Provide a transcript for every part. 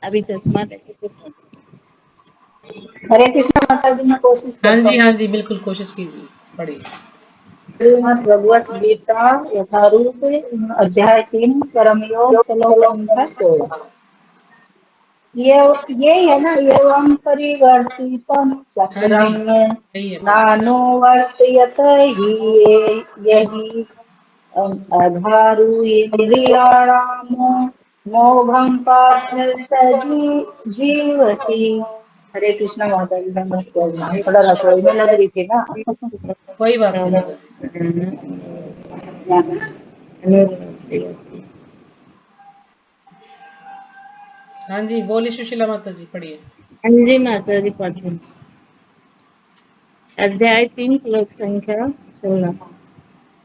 अभी चश्मा लेके कुछ। हरे कृष्ण माता जी, मैं कोशिश करता हूँ। हाँ जी बिल्कुल कोशिश कीजिए, पढ़िए। श्रीमद् भगवत गीता यथारूप, अध्याय 3, कर्मयोग, श्लोक संख्या 16। ये यही है ना, एवं परिवर्तितम हाँ जी चक्रम यही है पढ़िए। नानुवर्तयत ही यही अघारु इंद्रियाणाम मोघम पार्थ जीवति। हरे कृष्णा माता जी, नमस्ते जी प्रणाम। हरे थोड़ा कृष्ण। रसोई में लग रही थी ना। कोई बात नहीं माता जी। हाँ जी बोली सुशीला माता जी, पढ़िए। हाँ जी माता जी पढ़ो। अध्याय 3 श्लोक संख्या 16।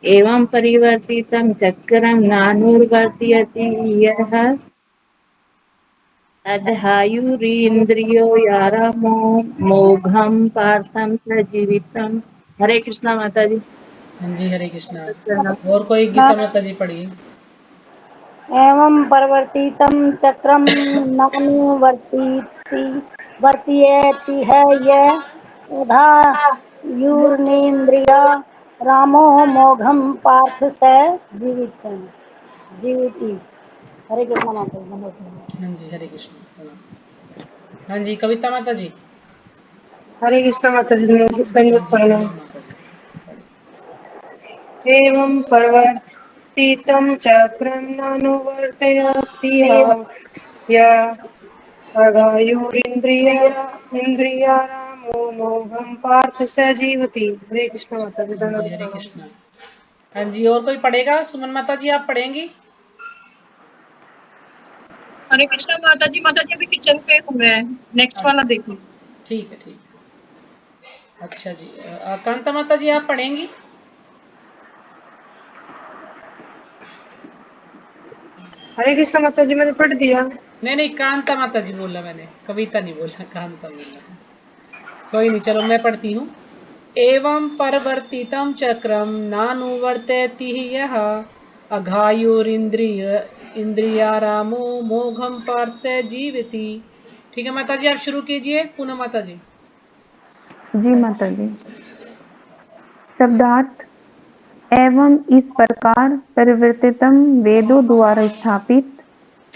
एवं परिवर्तितं चक्रं नानुर्वर्तयति यः अधायुरिन्द्रियो यारामो मोघम पार्थम स जीवितम। हरे कृष्णा माता जी। हाँ जी हरे कृष्णा। और कोई हाँ। गीता माता जी पढ़िए। एवं परिवर्तितं चक्रं नानुवर्तीति वर्तयति है यः तथा यूर्नेन्द्रिया रामो मोघम पार्थ स जीविति। हरे कृष्णा माता जी, नमस्ते। हाँ जी हरे कृष्ण प्रणाम। हाँ जी कविता माता जी। हरे कृष्ण माता जी, हाँ दंडवत जी प्रणाम। पढ़िए माता जी, पढ़िए। एवं परिवर्तितं चक्रं नानुवर्तयति य अघायुरिन्द्रियारामो मोघं पार्थ स जीवति। हरे कृष्ण माता जी, हाँ जी दंडवत हरे प्रणाम। कृष्णा। हाँ जी और कोई पढ़ेगा? सुमन माता जी आप पढ़ेंगी? हरे कृष्णा माता जी अभी किचन पे हूँ मैं। नेक्स्ट वाला देख लीजिए। ठीक है ठीक है। अच्छा जी कांता माता जी आप पढ़ेंगी? हरे कृष्ण माता जी, मैंने पढ़ दिया। नहीं नहीं कांता माता जी बोला मैंने, कविता नहीं बोला, कांता बोला। कोई नहीं चलो मैं पढ़ती हूँ। एवं परिवर्तितं चक्रम नानुवर्तयति यः अघायुरिन्द्रिय इंद्रियारामो मोघम पार्थ स जीवति। ठीक है माता जी आप शुरू कीजिए। पूनम माता जी। जी माता जी। शब्दार्थ। एवं इस प्रकार परिवर्तितम वेदों द्वारा स्थापित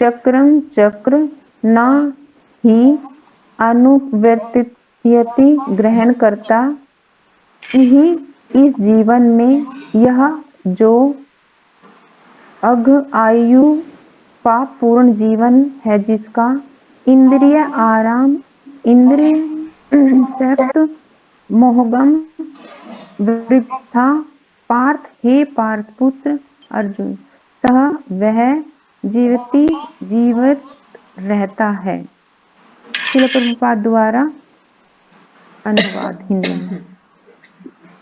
चक्रम चक्र न ही अनुवर्तियति ग्रहण करता ही इस जीवन में यह जो अघ आयु पाप पूर्ण जीवन है जिसका इंद्रिय आराम इंद्रिय शक्त मोहगम वृथा पार्थ हे पार्थ पुत्र अर्जुन सह वह जीवित रहता है। शिल प्रभुपाद द्वारा अनुवाद हिंदी में।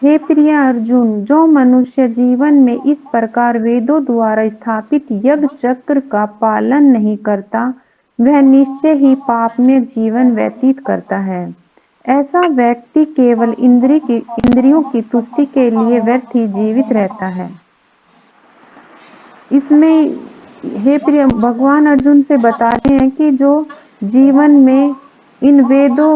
हे प्रिय अर्जुन, जो मनुष्य जीवन में इस प्रकार वेदों द्वारा स्थापित यज्ञ चक्र का पालन नहीं करता वह निश्चय ही पाप में जीवन व्यतीत करता है। ऐसा व्यक्ति केवल इंद्रियों की तुष्टि के लिए व्यर्थ ही जीवित रहता है। इसमें हे प्रिय भगवान अर्जुन से बता रहे हैं कि जो जीवन में इन वेदों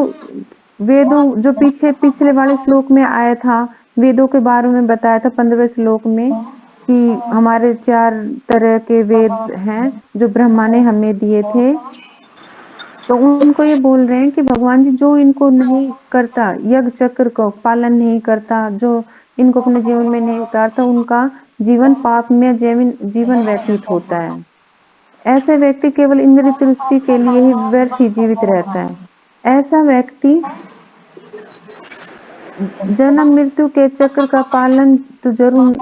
वेदों जो पीछे पिछले वाले श्लोक में आया था, वेदों के बारे में बताया था 15वें श्लोक में कि हमारे 4 तरह के वेद हैं जो ब्रह्मा ने हमें दिए थे। तो उनको ये बोल रहे हैं कि भगवान जी जो इनको नहीं करता, यज्ञ चक्र को पालन नहीं करता, जो इनको अपने जीवन में नहीं उतारता, उनका जीवन पाप में जीवन व्यतीत होता है। ऐसे व्यक्ति केवल इंद्रिय तृष्टि के लिए ही व्यर्थ ही जीवित रहता है। ऐसा व्यक्ति जन्म मृत्यु के चक्र का पालन तो जरूर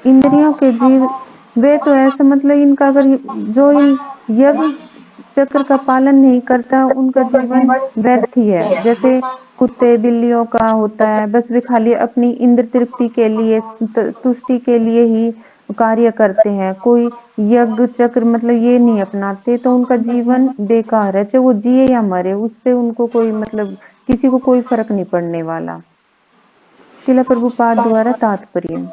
इंद्रियों के जीव वे तो ऐसा मतलब इनका अगर जो इन यज्ञ चक्र का पालन नहीं करता उनका जीवन व्यर्थ ही है। जैसे कुत्ते बिल्लियों का होता है, बस वे खाली अपनी इंद्र तृप्ति के लिए तुष्टि के लिए ही कार्य करते हैं, कोई यज्ञ चक्र मतलब ये नहीं अपनाते तो उनका जीवन बेकार है। चाहे वो जिए या मरे उससे उनको कोई मतलब किसी को कोई फर्क नहीं पड़ने वाला। शिला प्रभुपाद द्वारा तात्पर्य।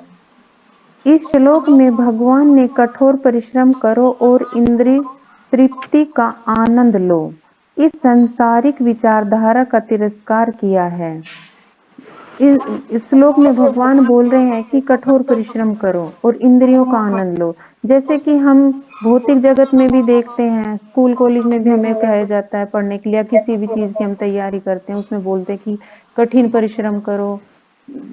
इस श्लोक में भगवान ने कठोर परिश्रम करो और इंद्रिय तृप्ति का आनंद लो। इस सांसारिक विचारधारा का तिरस्कार किया है। इस श्लोक में भगवान बोल रहे हैं कि कठोर परिश्रम करो और इंद्रियों का आनंद लो। जैसे कि हम भौतिक जगत में भी देखते हैं, स्कूल कॉलेज में भी हमें कहा जाता है पढ़ने के लिए, या किसी भी चीज की हम तैयारी करते हैं उसमें बोलते हैं कि कठिन परिश्रम करो,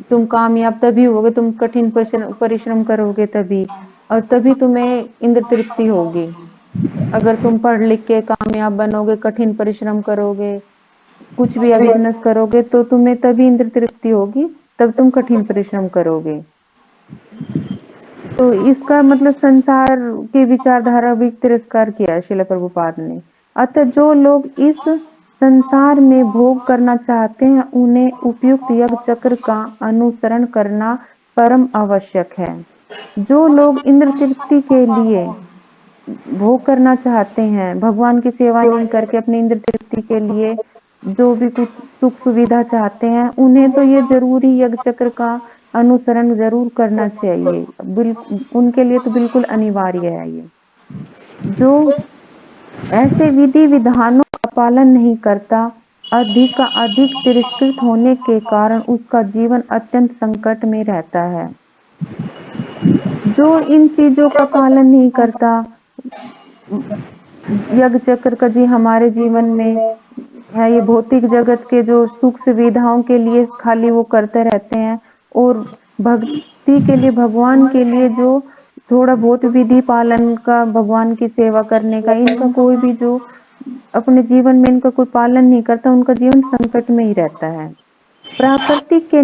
तुम कामयाब तभी होगे, तुम कठिन परिश्रम करोगे तभी, और तभी तुम्हें इंद्र तृप्ति होगी। अगर तुम पढ़ लिख के कामयाब बनोगे, कठिन परिश्रम करोगे, कुछ भी बिजनेस करोगे तो तुम्हें तभी इंद्र तृप्ति होगी, तब तुम कठिन परिश्रम करोगे। तो इसका मतलब संसार की विचारधारा भी तिरस्कार किया है श्रील प्रभुपाद ने। अतः जो लोग इस संसार में भोग करना चाहते हैं उन्हें उपयुक्त यज्ञ चक्र का अनुसरण करना परम आवश्यक है। जो लोग इंद्र तृप्ति के लिए भोग करना चाहते हैं, भगवान की सेवा नहीं करके अपने इंद्र तृप्ति के लिए जो भी कुछ सुख सुविधा चाहते हैं, उन्हें तो ये जरूरी यज्ञ चक्र का अनुसरण जरूर करना चाहिए। उनके लिए तो बिल्कुल अनिवार्य है ये। जो ऐसे विधि विधानों का पालन नहीं करता, अधिक का अधिक तिरस्कृत होने के कारण उसका जीवन अत्यंत संकट में रहता है। जो इन चीजों का पालन नहीं करता, यज्ञ चक्र का जी हमारे जीवन में है, ये भौतिक जगत के जो सुख सुविधाओं के लिए खाली वो करते रहते हैं, और भक्ति के लिए, भगवान के लिए जो थोड़ा बहुत विधि पालन का, भगवान की सेवा करने का, इनका कोई भी जो अपने जीवन में इनका कोई पालन नहीं करता, उनका जीवन संकट में ही रहता है। प्राकृतिक के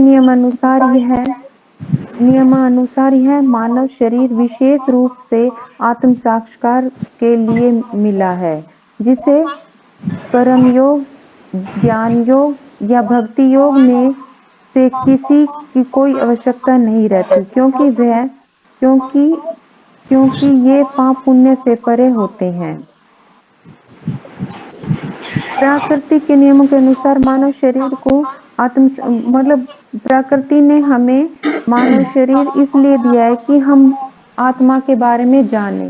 नियमानुसार यह मानव शरीर विशेष रूप से आत्म साक्षात्कार के लिए मिला है, जिसे कर्म योग, ज्ञान योग या भक्ति योग में से किसी की कोई आवश्यकता नहीं रहती, क्योंकि ये पाप पुण्य से परे होते हैं। प्रकृति के नियमों के अनुसार मानव शरीर को मतलब प्रकृति ने हमें मानव शरीर इसलिए दिया है कि हम आत्मा के बारे में जाने।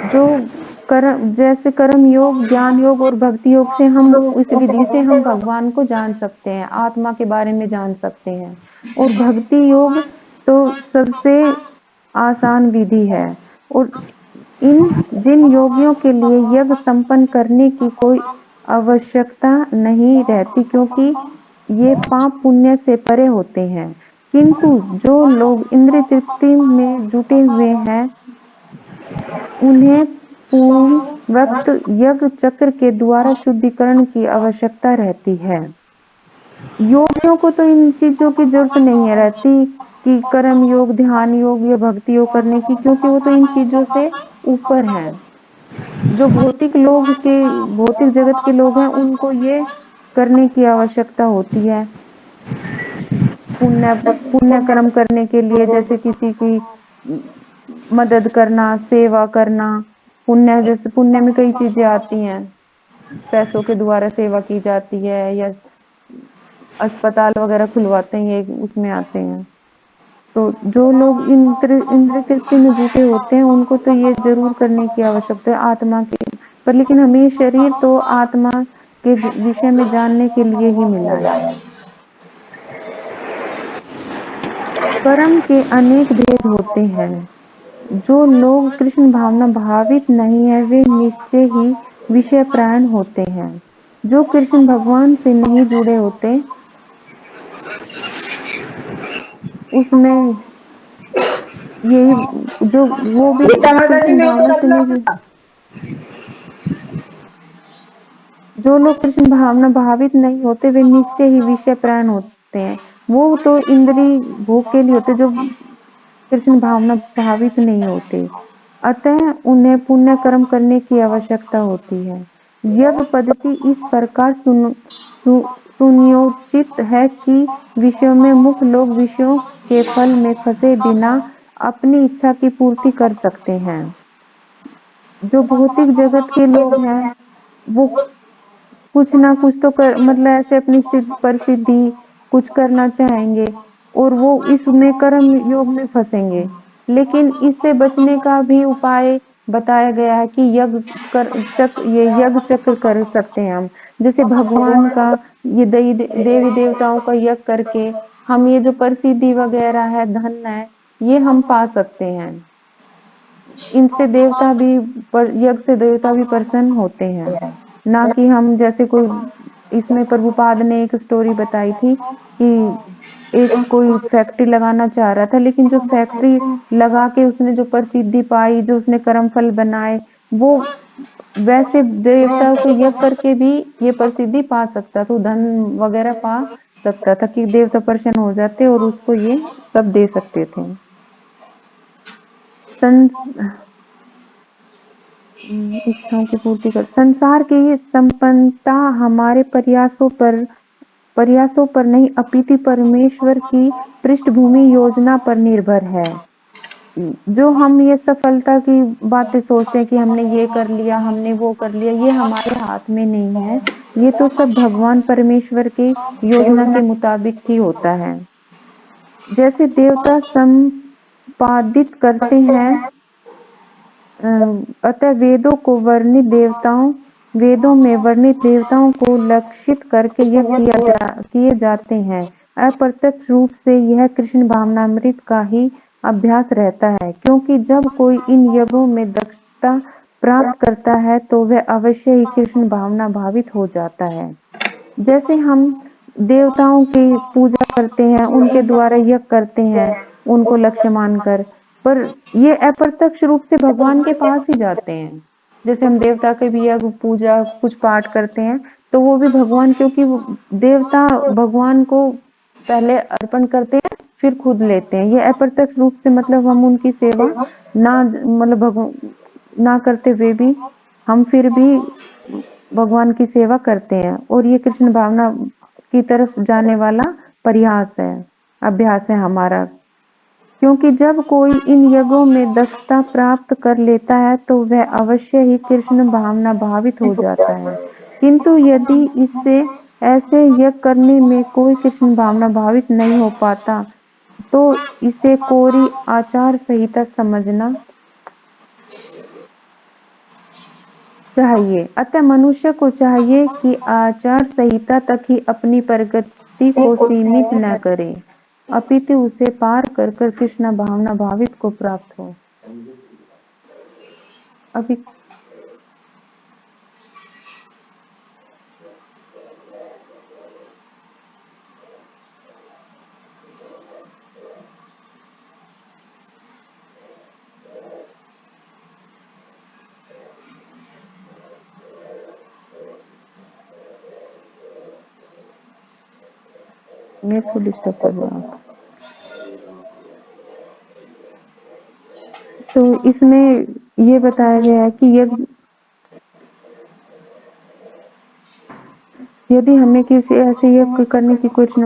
जो जैसे कर्म योग, ज्ञान योग और भक्ति योग से हम, इस विधि से हम भगवान को जान सकते हैं, आत्मा के बारे में जान सकते हैं। और भक्ति योग तो सबसे आसान विधि है, और जिन योगियों के लिए यज्ञ संपन्न करने की कोई आवश्यकता नहीं रहती, क्योंकि ये पाप पुण्य से परे होते हैं। किंतु जो लोग इंद्रिय तृप्ति में जुटे हुए हैं, उन्हें पूर्ण वक्त यज्ञ चक्र के द्वारा शुद्धिकरण की आवश्यकता रहती है। योगियों को तो इन चीजों की जरूरत नहीं है रहती कि कर्म योग, ध्यान योग या भक्ति योग करने की, क्योंकि वो तो इन चीजों से ऊपर हैं। जो भौतिक जगत के लोग हैं, उनको ये करने की आवश्यकता होती है पुण्य कर्म करने के लिए, जैसे किसी की मदद करना, सेवा करना। जैसे पुण्य में कई चीजें आती हैं, पैसों के द्वारा सेवा की जाती है, या अस्पताल वगैरह खुलवाते हैं, ये उसमें आते हैं। तो जो लोग इंद्र तृप्ति में जुटे होते हैं, उनको तो ये जरूर करने की आवश्यकता है आत्मा के पर, लेकिन हमें शरीर तो आत्मा के विषय में जानने के लिए ही मिला है। कर्म के अनेक भेद होते हैं। जो लोग कृष्ण भावना भावित नहीं है, वे निश्चय ही विषय प्राण होते हैं। जो कृष्ण भगवान से नहीं जुड़े होते, उसमें यही जो वो भी कृष्ण भावना से नहीं, जो लोग कृष्ण भावना भावित नहीं होते, वे निश्चय ही विषय प्राण होते हैं। वो तो इंद्रिय भोग के लिए होते जो कृष्ण भावना भावित नहीं होते। अतः उन्हें पुण्य कर्म करने की आवश्यकता होती है। यज्ञ पद्धति इस प्रकार सुनियोजित है कि विषयों में मुक्त लोग विषयों के फल में फंसे बिना अपनी इच्छा की पूर्ति कर सकते हैं। जो भौतिक जगत के लोग हैं, वो कुछ ना कुछ तो मतलब ऐसे अपनी प्रसिद्धि कुछ करना चाहेंगे, और वो इसमें कर्म योग में फंसेंगे। लेकिन इससे बचने का भी उपाय बताया गया है कि ये यज्ञ चक्र कर सकते हैं हम। जैसे भगवान का ये देवी देवताओं का यज्ञ करके हम ये जो प्रसिद्धि वगैरह है, धन है, ये हम पा सकते हैं। इनसे देवता भी यज्ञ से देवता भी प्रसन्न होते हैं, ना कि हम जैसे कोई इसमें प्रभुपाद ने एक स्टोरी बताई थी कि एक कोई फैक्ट्री लगाना चाह रहा था, लेकिन जो फैक्ट्री लगा के उसने जो प्रसिद्धि पाई, जो उसने कर्म फल बनाए, वो वैसे देवता को यज्ञ करके भी ये प्रसिद्धि पा सकता था, धन वगैरह पा सकता था कि देवता प्रसन्न हो जाते और उसको ये सब दे सकते थे। इच्छाओं की पूर्ति कर संसार की ये संपन्नता हमारे प्रयासों पर नहीं अपितु परमेश्वर की पृष्ठभूमि योजना पर निर्भर है। जो हम ये सफलता की बातें सोचते हैं कि हमने ये कर लिया, हमने वो कर लिया, ये हमारे हाथ में नहीं है। ये तो सब भगवान परमेश्वर की योजना के मुताबिक ही होता है। जैसे देवता संपादित करते हैं, अतः वेदों में वर्णित देवताओं को लक्षित करके यह किए जाते हैं। अप्रत्यक्ष रूप से यह कृष्ण भावनामृत का ही अभ्यास रहता है, क्योंकि जब कोई इन यज्ञों में दक्षता प्राप्त करता है तो वह अवश्य ही कृष्ण भावना भावित हो जाता है। जैसे हम देवताओं की पूजा करते हैं, उनके द्वारा यज्ञ करते हैं, उनको लक्ष्य मानकर, पर ये अप्रत्यक्ष रूप से भगवान के पास ही जाते हैं। जैसे हम देवता के भी यज्ञ पूजा कुछ पाठ करते हैं, तो वो भी भगवान, क्योंकि देवता भगवान को पहले अर्पण करते हैं फिर खुद लेते हैं। ये अप्रत्यक्ष रूप से, मतलब हम उनकी सेवा ना, मतलब ना करते हुए भी हम फिर भी भगवान की सेवा करते हैं, और ये कृष्ण भावना की तरफ जाने वाला अभ्यास है हमारा। क्योंकि जब कोई इन यज्ञों में दक्षता प्राप्त कर लेता है तो वह अवश्य ही कृष्ण भावना भावित हो जाता है। किंतु यदि इससे ऐसे यज्ञ करने में कोई कृष्ण भावना भावित नहीं हो पाता तो इसे कोरी आचार संहिता समझना चाहिए। अतः मनुष्य को चाहिए कि आचार संहिता तक ही अपनी प्रगति को सीमित न करे, अपितु उसे पार कर कर कृष्ण भावना भावित को प्राप्त हो। अभी मेरे को डिस्टर्ब कर रहा है। तो इसमें ये बताया गया है कि यदि हमें किसी ऐसे यज्ञ करने की कुछ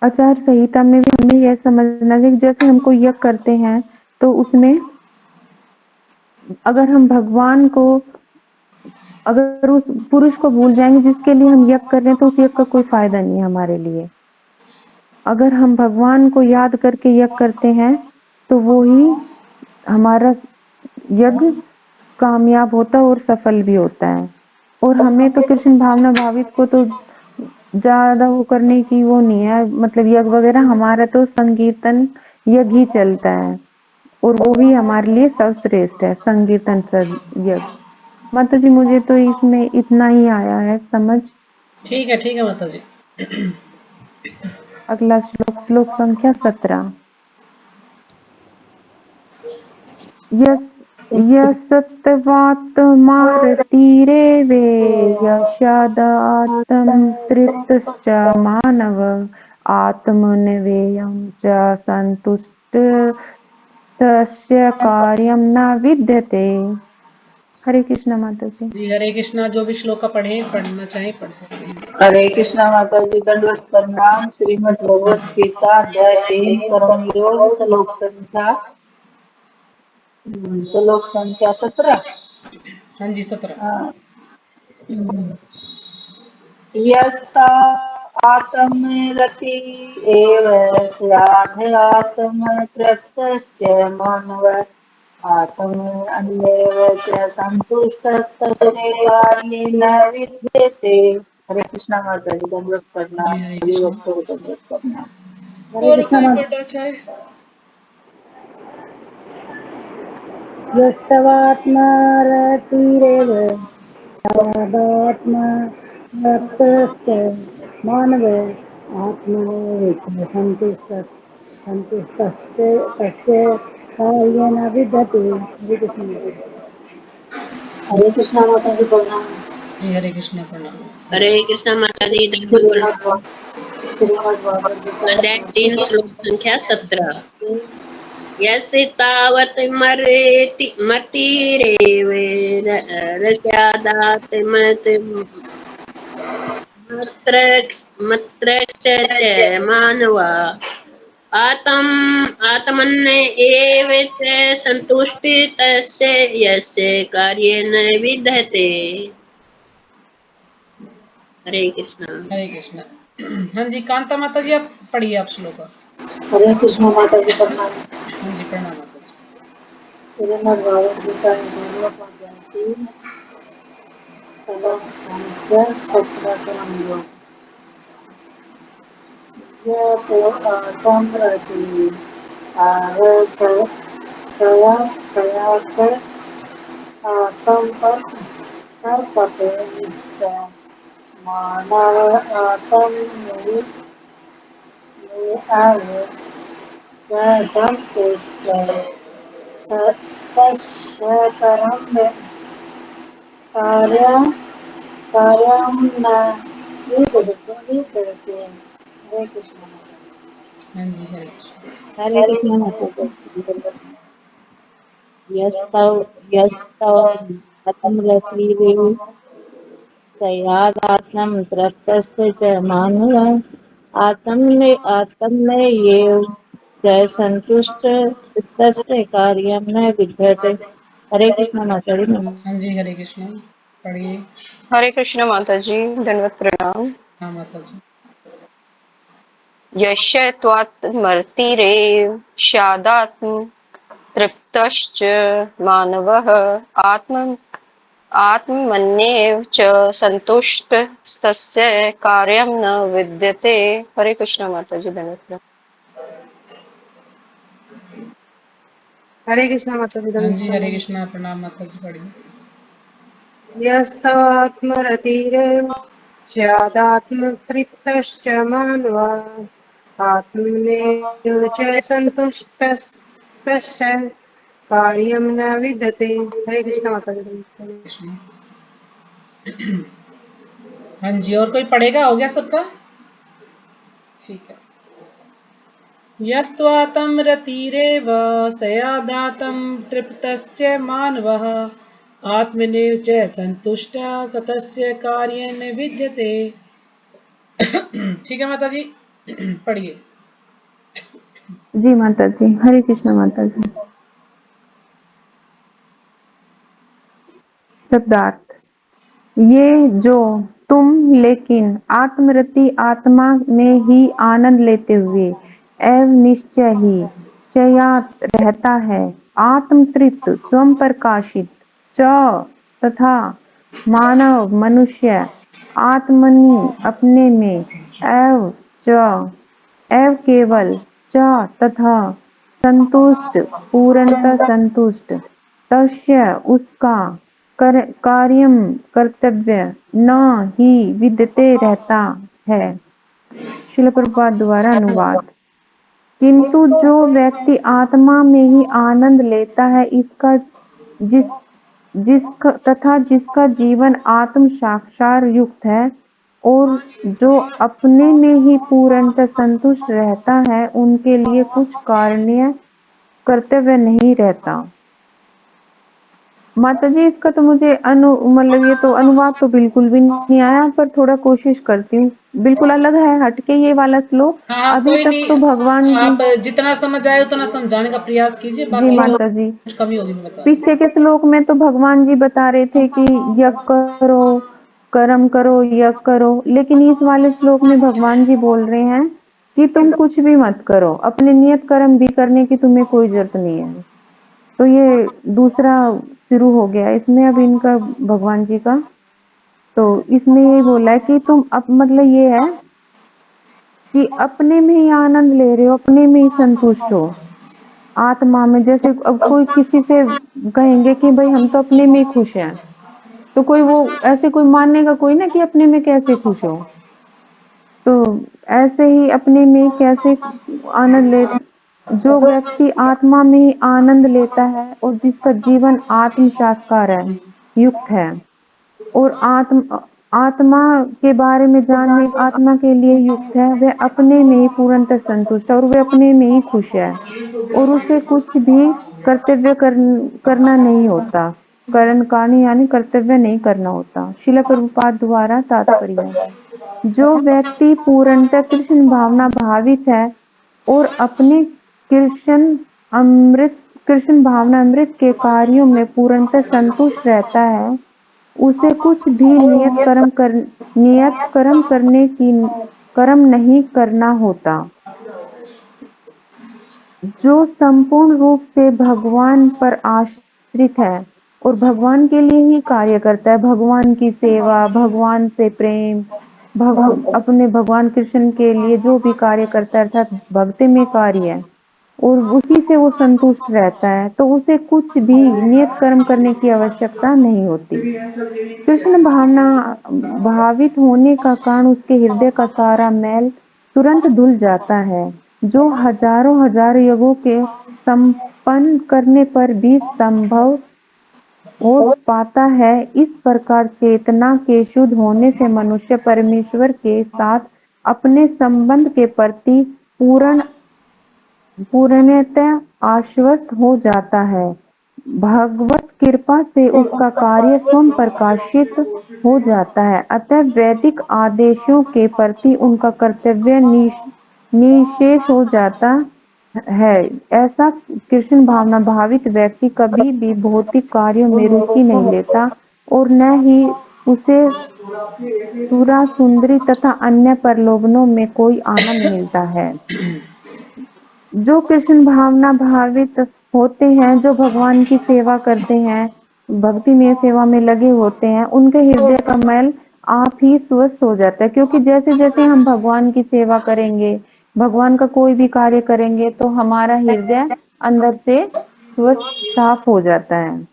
आचार संहिता में भी हमें यह समझना चाहिए, जैसे हम कोई यज्ञ करते हैं तो उसमें अगर हम भगवान को, अगर उस पुरुष को भूल जाएंगे जिसके लिए हम यज्ञ कर रहे हैं, तो उस यज्ञ का कोई फायदा नहीं है हमारे लिए। अगर हम भगवान को याद करके यज्ञ करते हैं तो वो ही हमारा यज्ञ कामयाब होता है और सफल भी होता है। और हमें तो कृष्ण भावना भावित को तो ज्यादा वो करने की वो नहीं है, मतलब यज्ञ वगैरह हमारा तो संकीर्तन यज्ञ ही चलता है, और वो भी हमारे लिए सर्वश्रेष्ठ है, संकीर्तन यज्ञ। माता जी मुझे तो इसमें इतना ही आया है समझ। ठीक है माता जी। अगला श्लोक संख्या 17। यस्तवात्मारतीरे वे यशादात्म तृप्तश्च मानव आत्मन्यवेयं च संतुष्टस्य कार्यं न विद्यते। हरे कृष्णा माता जी। जी हरे कृष्णा। जो भी श्लोक का पढ़ना चाहे पढ़ सकते हैं। हरे कृष्णा माता जी, दंडवत प्रणाम। श्रीमद् भगवत गीता अध्याय 3 कर्म योग श्लोक संख्या 17। हाँ जी 17। यस्ता आत्मरति एव स्याध्यात्म तृप्तश्च मानव आत्मन्येव च संतुष्टस्तस्य कार्येन विद्यते। हरे कृष्णा माता जी, दंडवत जी प्रणाम, हरे सभी कृष्णा। भक्तों को दंडवत प्रणाम। हरे और कृष्ण कोई माता। पढ़ना चाहे? यस्तवात्मारतिरेव सदात्मा तस्य मानव आत्मनोः च संतुष्टस्ते तस्य कार्येन विद्यते। हरे कृष्ण माता। हरे कृष्णा माता जी प्रणाम। जी हरे कृष्णा प्रणाम। हरे कृष्णा माता जी दंडवत श्रीमद् प्रणाम। भागवत गीता अध्याय 3 श्लोक संख्या 17। की यस्य तावत् मरेति मतिरेव रस्यादात् मत्र मत्र च मानवा आत्मन् एव च सन्तुष्टि तस्य यस्य कार्येन विद्यते। हरे कृष्णा। हरे कृष्णा। हाँ जी कांता माता जी आप पढ़िए आप श्लोक। हरे कृष्णा माता जी प्रणाम। हाँ जी प्रणाम माता जी। श्रीमद् भागवत गीता अध्याय 3 श्लोक संख्या 17 का अनुवाद। यतो आत्मरति आरस सयात आत्म पर पते च मानव आत्म में आवे च संकेत तस्य कार्य कार्यं न विदधते। हरे कृष्ण। हाँ जी हरे कृष्णा। हरे कृष्ण माता जी। यस्तव यस्तव आत्मरतिरेव तयादात्मं तृप्तस्य च मानवः आत्मन्येव च संतुष्टस्तस्य कार्यं न विद्यते। हरे कृष्ण माता जी। हाँ जी हरे कृष्णा। पढ़िए। हरे कृष्ण माता जी, दंडवत प्रणाम। हाँ माता जी। यस्य त्वात्मर्तिरेव स्यादात्म तृप्तश्च मानवः आत्मन्येव च सन्तुष्टस्तस्य कार्यं न विद्यते। हरे कृष्ण माता जी, दंडवत प्रणाम। हरे कृष्ण माता जी हाँ दंडवत जी हरे प्रणाम। कृष्णा प्रणाम माता जी पढ़िए। यस्तात्मरतिरेव स्यादात्मतृप्तश्च मानवा आत्मनेव च सन्तुष्टस्तस्य कार्यं न विद्यते। हरे कृष्ण माता जी दंडवत प्रणाम। कृष्णा। हाँ जी और कोई पढ़ेगा? हो गया सबका? ठीक है। यस्त्वातं रतिरेव सयादातं तृप्तश्च मानवः आत्मनेव च संतुष्टः सतस्य कार्येन विद्यते। ठीक है माता जी। पढ़िए। जी माता जी। हरे कृष्ण माता जी। शब्दार्थ। ये जो तुम लेकिन आत्मरति आत्मा में ही आनंद लेते हुए एवं निश्चय ही शयात रहता है, आत्म तृप्त स्वयं प्रकाशित च तथा मानव मनुष्य आत्मनि अपने में एव केवल च तथा संतुष्ट पूर्णतः संतुष्ट तस्य उसका कार्यम कर्तव्य न ही विद्यते रहता है। शिल प्रभुपाद द्वारा अनुवाद। किंतु जो व्यक्ति आत्मा में ही आनंद लेता है इसका जिस जिसका तथा जिसका जीवन आत्म साक्षात युक्त है और जो अपने में ही पूर्णतः संतुष्ट रहता है उनके लिए कुछ कारणीय कर्तव्य नहीं रहता। माता जी इसका तो मुझे मतलब ये तो अनुवाद तो बिल्कुल भी नहीं आया, पर थोड़ा कोशिश करती हूँ। बिल्कुल अलग है, हटके ये वाला श्लोक। हाँ अभी कोई तक नहीं। तो भगवान जी। आप जितना समझ आए उतना समझाने का प्रयास कीजिए, जी बाकी जो माता जी। कुछ कमी होगी मैं बता दूंगी। पीछे के श्लोक में तो भगवान जी बता रहे थे कि यज्ञ करो, कर्म करो, यज्ञ करो, लेकिन इस वाले श्लोक में भगवान जी बोल रहे हैं कि तुम कुछ भी मत करो, अपने नियत कर्म भी करने की तुम्हें कोई जरूरत नहीं है। तो ये दूसरा शुरू हो गया इसमें अब इनका भगवान जी का। तो इसमें ये बोला है कि तुम अब मतलब ये है कि अपने में ही आनंद ले रहे हो, अपने में ही संतुष्ट हो आत्मा में। जैसे अब कोई किसी से कहेंगे कि भाई हम तो अपने में ही खुश हैं, तो कोई वो ऐसे कोई मानेगा कोई ना कि अपने में कैसे खुश हो। तो ऐसे ही अपने में कैसे आनंद ले, जो व्यक्ति आत्मा में ही आनंद लेता है और जिसका जीवन आत्म साक्षात्कार है युक्त है और आत्मा के बारे में जानने, आत्मा के लिए युक्त है, वह अपने में ही पूर्णतः संतुष्ट है और वह अपने में ही खुश है और उसे कुछ भी कर्तव्य करना नहीं होता, करण कानी यानी कर्तव्य नहीं करना होता। शिला प्रभुपाद द्वारा तात्पर्य, जो व्यक्ति पूर्णतः कृष्ण भावना भावित है और अपने कृष्ण भावना अमृत के कार्यों में पूर्णतः संतुष्ट रहता है, उसे कुछ भी कर्म नहीं करना होता। जो संपूर्ण रूप से भगवान पर आश्रित है और भगवान के लिए ही कार्य करता है, भगवान की सेवा, भगवान से प्रेम, अपने भगवान कृष्ण के लिए जो भी कार्य करता है अर्थात भक्ति में कार्य है और उसी से वो संतुष्ट रहता है, तो उसे कुछ भी नियत कर्म करने की आवश्यकता नहीं होती। कृष्ण भावना भावित होने का कारण उसके हृदय का सारा मैल तुरंत धुल जाता है, जो हजारों हजार युगों के संपन्न करने पर भी संभव हो पाता है। इस प्रकार चेतना के शुद्ध होने से मनुष्य परमेश्वर के साथ अपने संबंध के प्रति पूर्णतः आश्वस्त हो जाता है। भगवत कृपा से उसका कार्य स्वयं प्रकाशित हो जाता है, अतः वैदिक आदेशों के प्रति उनका कर्तव्य निशेष हो जाता है। ऐसा कृष्ण भावना भावित व्यक्ति कभी भी भौतिक कार्यों में रुचि नहीं लेता और न ही उसे सुरा सुंदरी तथा अन्य प्रलोभनों में कोई आनंद मिलता है। जो कृष्ण भावना भावित होते हैं, जो भगवान की सेवा करते हैं, भक्ति में सेवा में लगे होते हैं, उनके हृदय का मैल आप ही स्वस्थ हो जाता है, क्योंकि जैसे जैसे हम भगवान की सेवा करेंगे, भगवान का कोई भी कार्य करेंगे, तो हमारा हृदय अंदर से स्वच्छ साफ हो जाता है।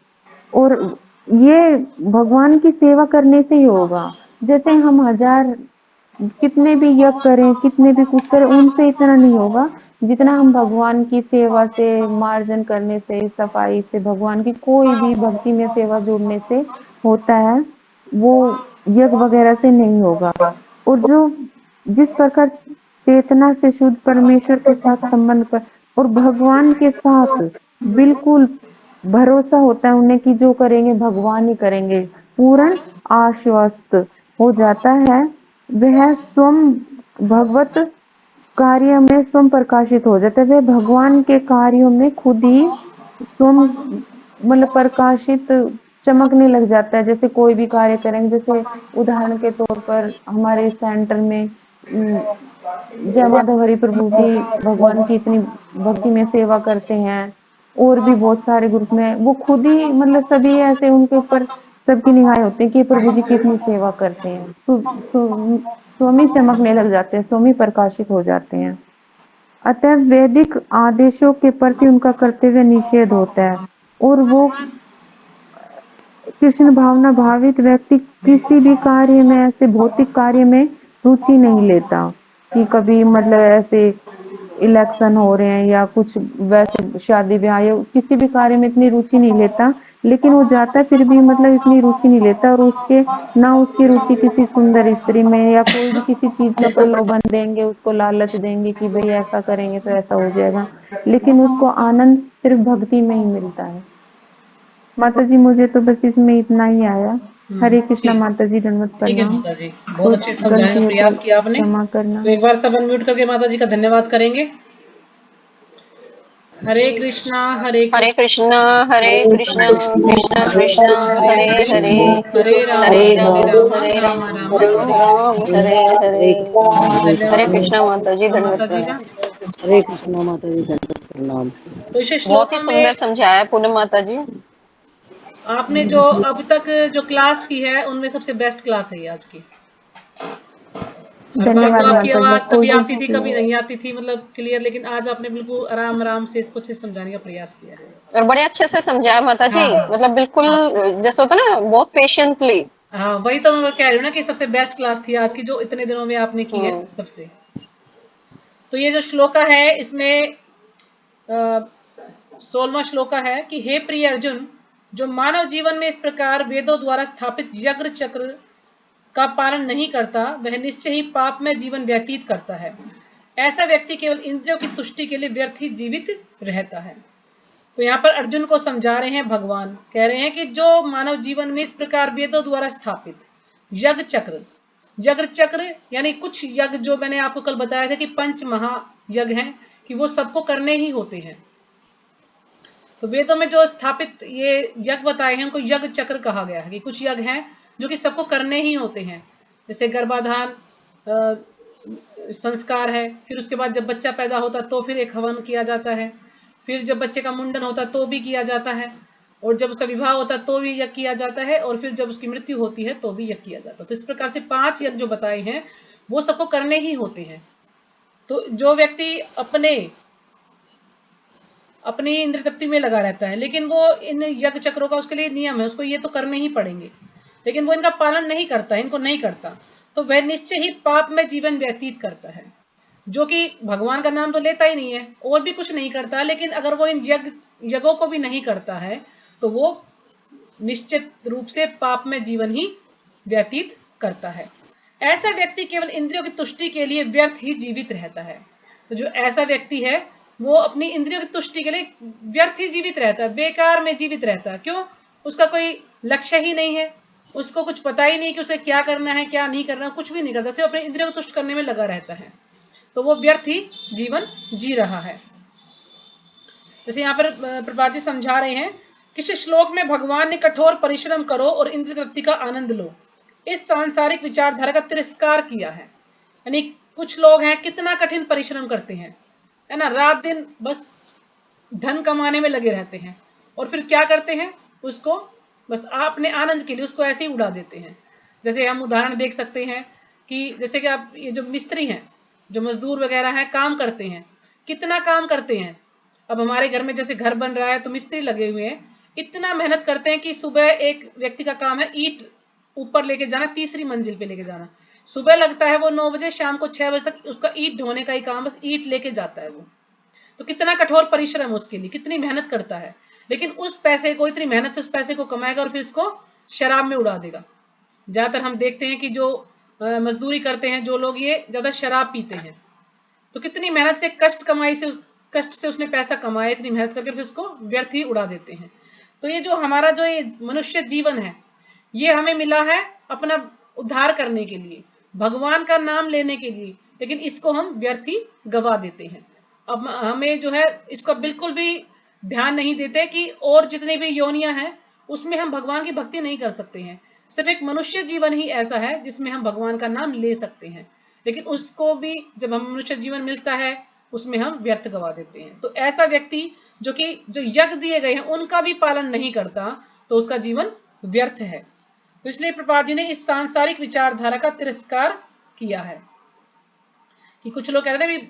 और ये भगवान की सेवा करने से ही होगा। जैसे हम हजार कितने भी यज्ञ करें, कितने भी कुछ करें, उनसे इतना नहीं होगा जितना हम भगवान की सेवा से, मार्जन करने से, सफाई से, भगवान की कोई भी भक्ति में सेवा जोड़ने से होता है, वो यज्ञ वगैरह से नहीं होगा। और जो जिस प्रकार चेतना से शुद्ध परमेश्वर के साथ संबंध कर और भगवान के साथ बिल्कुल भरोसा होता है उन्हें कि जो करेंगे भगवान ही करेंगे, पूर्ण आश्वस्त हो जाता है, वह स्वयं भगवत कार्य में स्वयं प्रकाशित हो जाता है। वह भगवान के कार्यों में खुद ही स्वयं मतलब प्रकाशित चमकने लग जाता है। जैसे कोई भी कार्य करेंगे, जैसे उदाहरण के तौर पर हमारे सेंटर में जय माधव हरि प्रभु जी भगवान की इतनी भक्ति में सेवा करते हैं, और भी बहुत सारे ग्रुप में वो खुद ही मतलब सभी ऐसे उनके ऊपर सबकी निगाहें होती है कि प्रभु जी कितनी सेवा करते हैं, तो स्वयं चमकने लग जाते हैं, स्वयं प्रकाशित हो जाते हैं। अतः वैदिक आदेशों के प्रति उनका कर्तव्य निषेध होता है और वो कृष्ण भावना भावित व्यक्ति किसी भी कार्य में, ऐसे भौतिक कार्य में रुचि नहीं लेता कि कभी मतलब ऐसे इलेक्शन हो रहे हैं या कुछ वैसे शादी ब्याह या किसी भी कार्य में इतनी रुचि नहीं लेता, लेकिन वो जाता है फिर भी मतलब इतनी रुचि नहीं लेता, और उसके ना उसकी रुचि किसी सुंदर स्त्री में या कोई भी किसी चीज का प्रलोभन देंगे, उसको लालच देंगे कि भाई ऐसा करेंगे तो ऐसा हो जाएगा, लेकिन उसको आनंद सिर्फ भक्ति में ही मिलता है। माता जी मुझे तो बस इसमें इतना ही आया। हरे कृष्णा ठीक माता जी, दंडवत ठीक है प्रणाम। माता जी, बहुत कुछ अच्छे से समझाने गलती का हो तो प्रयास किया आपने। क्षमा करना। तो एक बार सब अनम्यूट करके माता जी का धन्यवाद करेंगे। हरे कृष्णा हरे हरे कृष्णा कृष्णा हरे कृष्णा कृष्णा कृष्णा हरे हरे हरे हरे राम राम हरे राम राम राम राम हरे राम हरे हरे बहुत हरे धन्यवाद कृष्णा माता जी, माता धन्यवाद जी प्रणाम। का। हरे कृष्णा माता जी। प्रणाम। तो इस बहुत श्लोक ही में सुंदर समझाया है पूनम माता जी। आपने जो अब तक जो क्लास की है उनमें सबसे बेस्ट क्लास है ये आज की। हर बार तो धन्यवाद आपकी माता जी, आवाज कभी कोशिश आती थी की। कभी नहीं आती थी, मतलब क्लियर, लेकिन आज आपने बिल्कुल आराम आराम से इसको अच्छे से समझाने का प्रयास किया है। और बड़े अच्छे से समझाया माता जी, हाँ हाँ मतलब बिल्कुल जैसे होता है ना, बहुत पेशेंटली। हाँ, वही तो मैं कह रही हूँ ना कि सबसे बेस्ट क्लास थी आज की जो इतने दिनों में आपने की है सबसे। तो ये जो श्लोका है इसमें 16वां श्लोका है कि हे प्रिय अर्जुन, जो मानव जीवन में इस प्रकार वेदों द्वारा स्थापित यज्ञ चक्र का पालन नहीं करता वह निश्चय ही पाप में जीवन व्यतीत करता है। ऐसा व्यक्ति केवल इंद्रियों की तुष्टि के लिए व्यर्थ ही जीवित रहता है। तो यहाँ पर अर्जुन को समझा रहे हैं भगवान, कह रहे हैं कि जो मानव जीवन में इस प्रकार वेदों द्वारा स्थापित यज्ञ चक्र यानी कुछ यज्ञ जो मैंने आपको कल बताया था कि 5 महायज्ञ हैं कि वो सबको करने ही होते हैं। तो वेदों में जो स्थापित ये यज्ञ बताए हैं उनको यज्ञ चक्र कहा गया है कि कुछ यज्ञ हैं जो कि सबको करने ही होते हैं। जैसे गर्भाधान संस्कार है, फिर उसके बाद जब बच्चा पैदा होता तो फिर एक हवन किया जाता है, फिर जब बच्चे का मुंडन होता तो भी किया जाता है, और जब उसका विवाह होता तो भी यज्ञ किया जाता है, और फिर जब उसकी मृत्यु होती है तो भी यज्ञ किया जाता है। तो इस प्रकार से 5 यज्ञ जो बताए हैं वो सबको करने ही होते हैं। तो जो व्यक्ति अपनी इंद्र तृप्ति में लगा रहता है, लेकिन वो इन यज्ञ चक्रों का उसके लिए नियम है, उसको ये तो करने ही पड़ेंगे, लेकिन वो इनका पालन नहीं करता, इनको नहीं करता, तो वह निश्चय ही पाप में जीवन व्यतीत करता है। जो कि भगवान का नाम तो लेता ही नहीं है और भी कुछ नहीं करता, लेकिन अगर वो इन यज्ञों को भी नहीं करता है तो वो निश्चित रूप से पाप में जीवन ही व्यतीत करता है। ऐसा व्यक्ति केवल इंद्रियों की तुष्टि के लिए व्यर्थ ही जीवित रहता है। तो जो ऐसा व्यक्ति है वो अपनी इंद्रियों की तुष्टि के लिए व्यर्थ ही जीवित रहता है, बेकार में जीवित रहता है। क्यों? उसका कोई लक्ष्य ही नहीं है, उसको कुछ पता ही नहीं कि उसे क्या करना है क्या नहीं करना, कुछ भी नहीं करता, सिर्फ अपनी इंद्रियों को तुष्ट करने में लगा रहता है, तो वो व्यर्थ ही जीवन जी रहा है। जैसे यहाँ पर प्रभुपाद जी समझा रहे हैं, किसी श्लोक में भगवान ने कठोर परिश्रम करो और इंद्रिय तृप्ति का आनंद लो इस सांसारिक विचारधारा का तिरस्कार किया है। यानी कुछ लोग हैं कितना कठिन परिश्रम करते हैं, है ना, रात दिन बस धन कमाने में लगे रहते हैं, और फिर क्या करते हैं, उसको बस अपने आनंद के लिए उसको ऐसे ही उड़ा देते हैं। जैसे हम उदाहरण देख सकते हैं कि जैसे कि आप ये जो मिस्त्री हैं, जो मजदूर वगैरह हैं, काम करते हैं, कितना काम करते हैं। अब हमारे घर में जैसे घर बन रहा है तो मिस्त्री लगे हुए हैं, इतना मेहनत करते हैं कि सुबह एक व्यक्ति का काम है ईंट ऊपर लेके जाना, तीसरी मंजिल पे लेके जाना। सुबह लगता है वो 9 बजे, शाम को 6 बजे तक उसका ईंट ढोने का ही काम, बस ईंट लेके जाता है वो। तो कितना कठोर परिश्रम उसके लिए, कितनी मेहनत करता है, लेकिन उस पैसे को, इतनी मेहनत से उस पैसे को कमाएगा और फिर इसको शराब में उड़ा देगा। ज्यादातर हम देखते हैं कि जो मजदूरी करते हैं जो लोग, ये ज्यादा शराब पीते हैं। तो कितनी मेहनत से, कष्ट से उसने पैसा कमाया, इतनी मेहनत करके फिर उसको व्यर्थ ही उड़ा देते हैं। तो ये जो हमारा जो ये मनुष्य जीवन है, ये हमें मिला है अपना उद्धार करने के लिए, भगवान का नाम लेने के लिए, लेकिन इसको हम व्यर्थ ही गवा देते हैं। अब हमें जो है इसको बिल्कुल भी ध्यान नहीं देते कि और जितने भी योनियां हैं उसमें हम भगवान की भक्ति नहीं कर सकते हैं। सिर्फ एक मनुष्य जीवन ही ऐसा है जिसमें हम भगवान का नाम ले सकते हैं, लेकिन उसको भी जब हम मनुष्य जीवन मिलता है उसमें हम व्यर्थ गवा देते हैं। तो ऐसा व्यक्ति जो यज्ञ दिए गए हैं उनका भी पालन नहीं करता तो उसका जीवन व्यर्थ है। तो इसलिए प्रभुपाद जी ने इस सांसारिक विचारधारा का तिरस्कार किया है कि कुछ लोग कहते हैं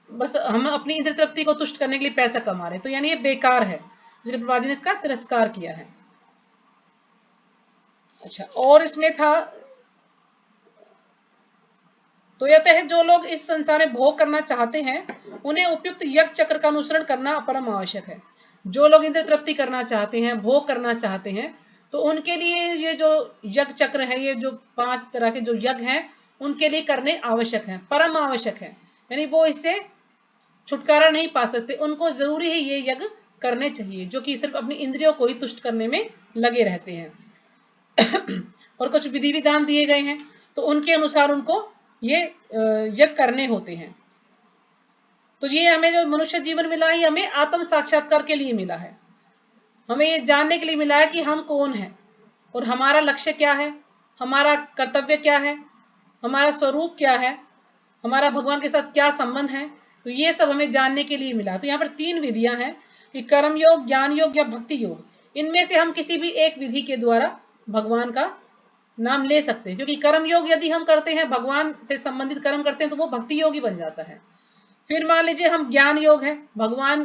बस हम अपनी इंद्रिय तृप्ति को तुष्ट करने के लिए पैसा कमा रहे हैं, तो यानी ये बेकार है, इसलिए प्रभुपाद जी ने इसका तिरस्कार किया है। अच्छा, और इसमें था, तो यह है जो लोग इस संसार में भोग करना चाहते हैं उन्हें उपयुक्त यज्ञ चक्र का अनुसरण करना परम आवश्यक है। जो लोग इंद्रिय तृप्ति करना चाहते हैं, भोग करना चाहते हैं, तो उनके लिए ये जो यज्ञ चक्र है, ये जो 5 तरह के जो यज्ञ हैं उनके लिए करने आवश्यक है, परम आवश्यक है। यानी वो इससे छुटकारा नहीं पा सकते, उनको जरूरी है ये यज्ञ करने चाहिए, जो कि सिर्फ अपनी इंद्रियों को ही तुष्ट करने में लगे रहते हैं। और कुछ विधि विधान दिए गए हैं तो उनके अनुसार उनको ये यज्ञ करने होते हैं। तो ये हमें जो मनुष्य जीवन मिला है, हमें आत्म साक्षात्कार के लिए मिला है, हमें ये जानने के लिए मिला है कि हम कौन हैं और हमारा लक्ष्य क्या है, हमारा कर्तव्य क्या है, हमारा स्वरूप क्या है, हमारा भगवान के साथ क्या संबंध है। तो ये सब हमें जानने के लिए मिला। तो यहाँ पर 3 विधियां हैं कि कर्म योग, ज्ञान योग या भक्ति योग। इनमें से हम किसी भी एक विधि के द्वारा भगवान का नाम ले सकते हैं, क्योंकि कर्म योग यदि हम करते हैं, भगवान से संबंधित कर्म करते हैं, तो वो भक्ति योग ही बन जाता है। फिर मान लीजिए हम ज्ञान योग है, भगवान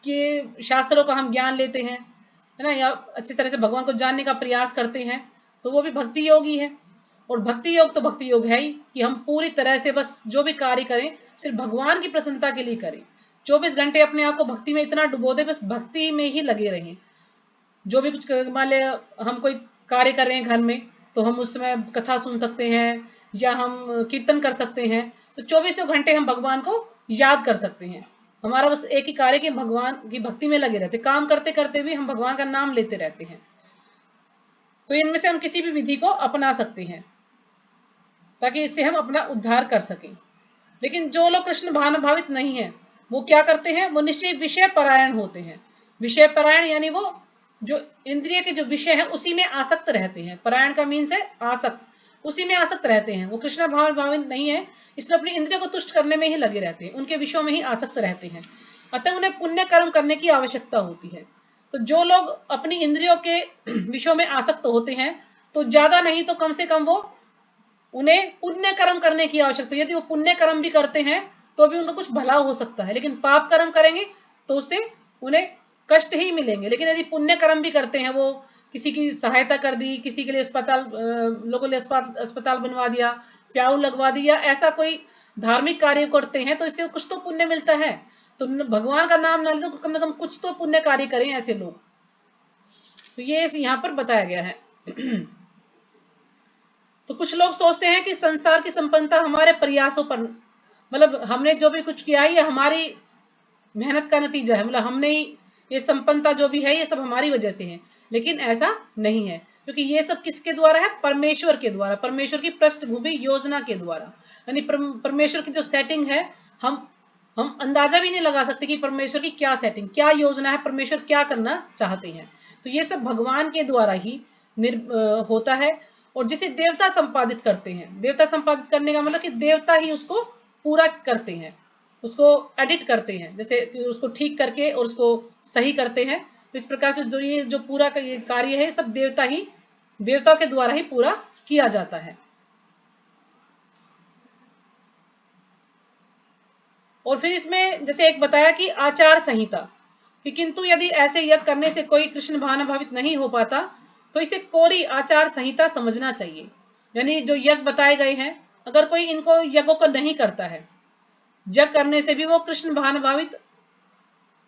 के शास्त्रों का हम ज्ञान लेते हैं, है ना, या अच्छी तरह से भगवान को जानने का प्रयास करते हैं, तो वो भी भक्ति योग ही है। और भक्ति योग तो भक्ति योग है ही कि हम पूरी तरह से बस जो भी कार्य करें सिर्फ भगवान की प्रसन्नता के लिए करें। 24 घंटे अपने आप को भक्ति में इतना डुबो दे, बस भक्ति में ही लगे रहें। जो भी कुछ मान ले हम कोई कार्य कर रहे हैं घर में, तो हम उस समय कथा सुन सकते हैं या हम कीर्तन कर सकते हैं, तो 24 घंटे हम भगवान को याद कर सकते हैं। हमारा बस एक ही कार्य कि भगवान की भक्ति में लगे रहते, काम करते करते भी हम भगवान का नाम लेते रहते हैं। तो इनमें से हम किसी भी विधि को अपना सकते हैं ताकि इससे हम अपना उद्धार कर सकें। लेकिन जो लोग कृष्ण भावनाभावित नहीं है, वो क्या करते हैं, वो निश्चय विषय परायण होते हैं। विषय परायण यानी वो जो इंद्रिय के जो विषय है उसी में आसक्त रहते हैं। परायण का मीन्स है आसक्त, उसी में आसक्त रहते हैं। वो कृष्ण भावित नहीं है, इसलिए अपनी इंद्रियों को तुष्ट करने में ही लगे रहते हैं, उनके विषयों में ही आसक्त रहते हैं। अतः उन्हें पुण्य कर्म करने की आवश्यकता होती है। तो जो लोग अपनी इंद्रियों के विषयों में आसक्त होते हैं, तो ज्यादा नहीं तो कम से कम वो उन्हें पुण्य कर्म करने की आवश्यकता है। यदि वो पुण्य कर्म भी करते हैं तो भी उनका कुछ भला हो सकता है, लेकिन पाप कर्म करेंगे तो उससे उन्हें कष्ट ही मिलेंगे। लेकिन यदि पुण्य कर्म भी करते हैं, वो किसी की सहायता कर दी, किसी के लिए अस्पताल, लोगों ने अस्पताल बनवा दिया, प्याऊ लगवा दिया, ऐसा कोई धार्मिक कार्य करते हैं, तो इससे कुछ तो पुण्य मिलता है। तो भगवान का नाम ना ले तो कम से कम कुछ तो पुण्य कार्य करें ऐसे लोग। तो ये यहाँ पर बताया गया है। तो कुछ लोग सोचते हैं कि संसार की संपन्नता हमारे प्रयासों पर, मतलब हमने जो भी कुछ किया है ये हमारी मेहनत का नतीजा है, मतलब हमने ही ये संपन्नता जो भी है ये सब हमारी वजह से है। लेकिन ऐसा नहीं है, क्योंकि ये सब किसके द्वारा है, परमेश्वर के द्वारा, परमेश्वर की पृष्ठभूमि योजना के द्वारा। यानी परमेश्वर की जो सेटिंग है, हम अंदाजा भी नहीं लगा सकते कि परमेश्वर की क्या सेटिंग, क्या योजना है, परमेश्वर क्या करना चाहते हैं। तो ये सब भगवान के द्वारा ही होता है। और जिसे देवता संपादित करते हैं, देवता संपादित करने का मतलब कि देवता ही उसको पूरा करते हैं, उसको एडिट करते हैं, जैसे उसको ठीक करके और उसको सही करते हैं। तो इस प्रकार से जो ये जो पूरा कार्य है सब देवताओं के द्वारा ही पूरा किया जाता है। और फिर इसमें जैसे एक बताया कि आचार संहिता, कि किंतु यदि ऐसे यज्ञ करने से कोई कृष्ण भावनाभावित नहीं हो पाता तो इसे कोरी आचार संहिता समझना चाहिए। यानी जो यज्ञ बताए गए हैं, अगर कोई इनको यज्ञों को नहीं करता है, यज्ञ करने से भी वो कृष्ण भावनाभावित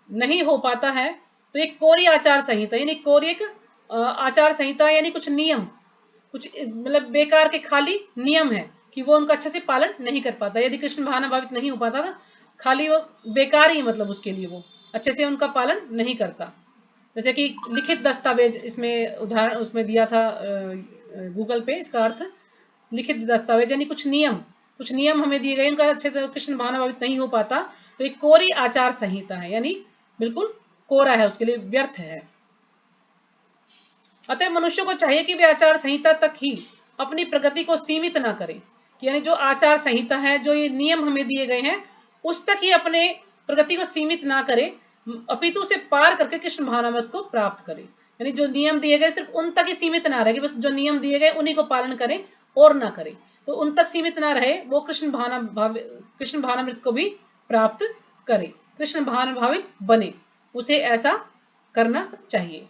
नहीं हो पाता है, तो एक कोरी आचार संहिता, यानी कोरी एक आचार संहिता यानी कुछ नियम, कुछ मतलब बेकार के खाली नियम है कि वो उनका अच्छे से पालन नहीं कर पाता। यदि कृष्ण भावनाभावित नहीं हो पाता था, खाली वो बेकार ही, मतलब उसके लिए वो अच्छे से उनका पालन नहीं करता। जैसे कि लिखित दस्तावेज, इसमें उदाहरण उसमें दिया था गूगल पे, इसका अर्थ लिखित दस्तावेज यानी कुछ नियम हमें दिए गए, उनका अच्छे से कृष्ण भावनाभावित नहीं हो पाता, तो एक कोरी आचार संहिता है, यानी बिल्कुल कोरा है, उसके लिए व्यर्थ है। अतः मनुष्य को चाहिए कि वे आचार संहिता तक ही अपनी प्रगति को सीमित ना करें, यानी जो आचार संहिता है, जो ये नियम हमें दिए गए हैं, उस तक ही अपने प्रगति को सीमित ना करें, अपितु से पार करके कृष्ण भावनामृत को प्राप्त करें। यानी जो नियम दिए गए सिर्फ उन तक ही सीमित ना रहे, बस जो नियम दिए गए उन्हीं को पालन करें और ना करें, तो उन तक सीमित ना रहे, वो कृष्ण भावनामृत को भी प्राप्त करे, कृष्ण भावनाभावित बने, उसे ऐसा करना चाहिए।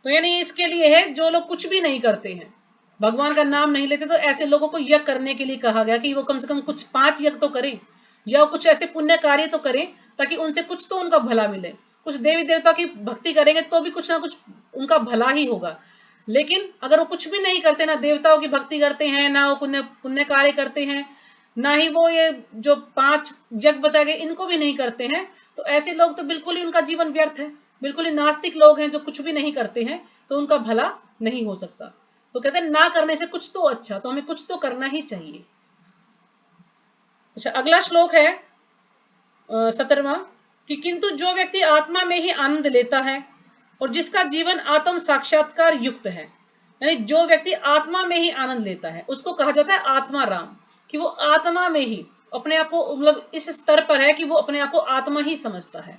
तो यानी इसके लिए है जो लोग कुछ भी नहीं करते हैं, भगवान का नाम नहीं लेते, तो ऐसे लोगों को यज्ञ करने के लिए कहा गया कि वो कम से कम कुछ 5 यज्ञ तो करें, या कुछ ऐसे पुण्य कार्य तो करें ताकि उनसे कुछ तो उनका भला मिले। कुछ देवी देवता की भक्ति करेंगे तो भी कुछ ना कुछ उनका भला ही होगा। लेकिन अगर वो कुछ भी नहीं करते, ना देवताओं की भक्ति करते हैं, ना वो पुण्य कार्य करते हैं, ना ही वो ये जो 5 यज्ञ बताए गए इनको भी नहीं करते हैं, तो ऐसे लोग तो बिल्कुल ही उनका जीवन व्यर्थ है, बिल्कुल ही नास्तिक लोग हैं जो कुछ भी नहीं करते हैं, तो उनका भला नहीं हो सकता। तो कहते हैं ना करने से कुछ तो अच्छा, तो हमें कुछ तो करना ही चाहिए। अच्छा, अगला श्लोक है 17वां, कि किंतु जो व्यक्ति आत्मा में ही आनंद लेता है और जिसका जीवन आत्म साक्षात्कार युक्त है, यानी जो व्यक्ति आत्मा में ही आनंद लेता है उसको कहा जाता है आत्मा राम, कि वो आत्मा में ही अपने आप को मतलब इस स्तर पर है कि वो अपने आप को आत्मा ही समझता है।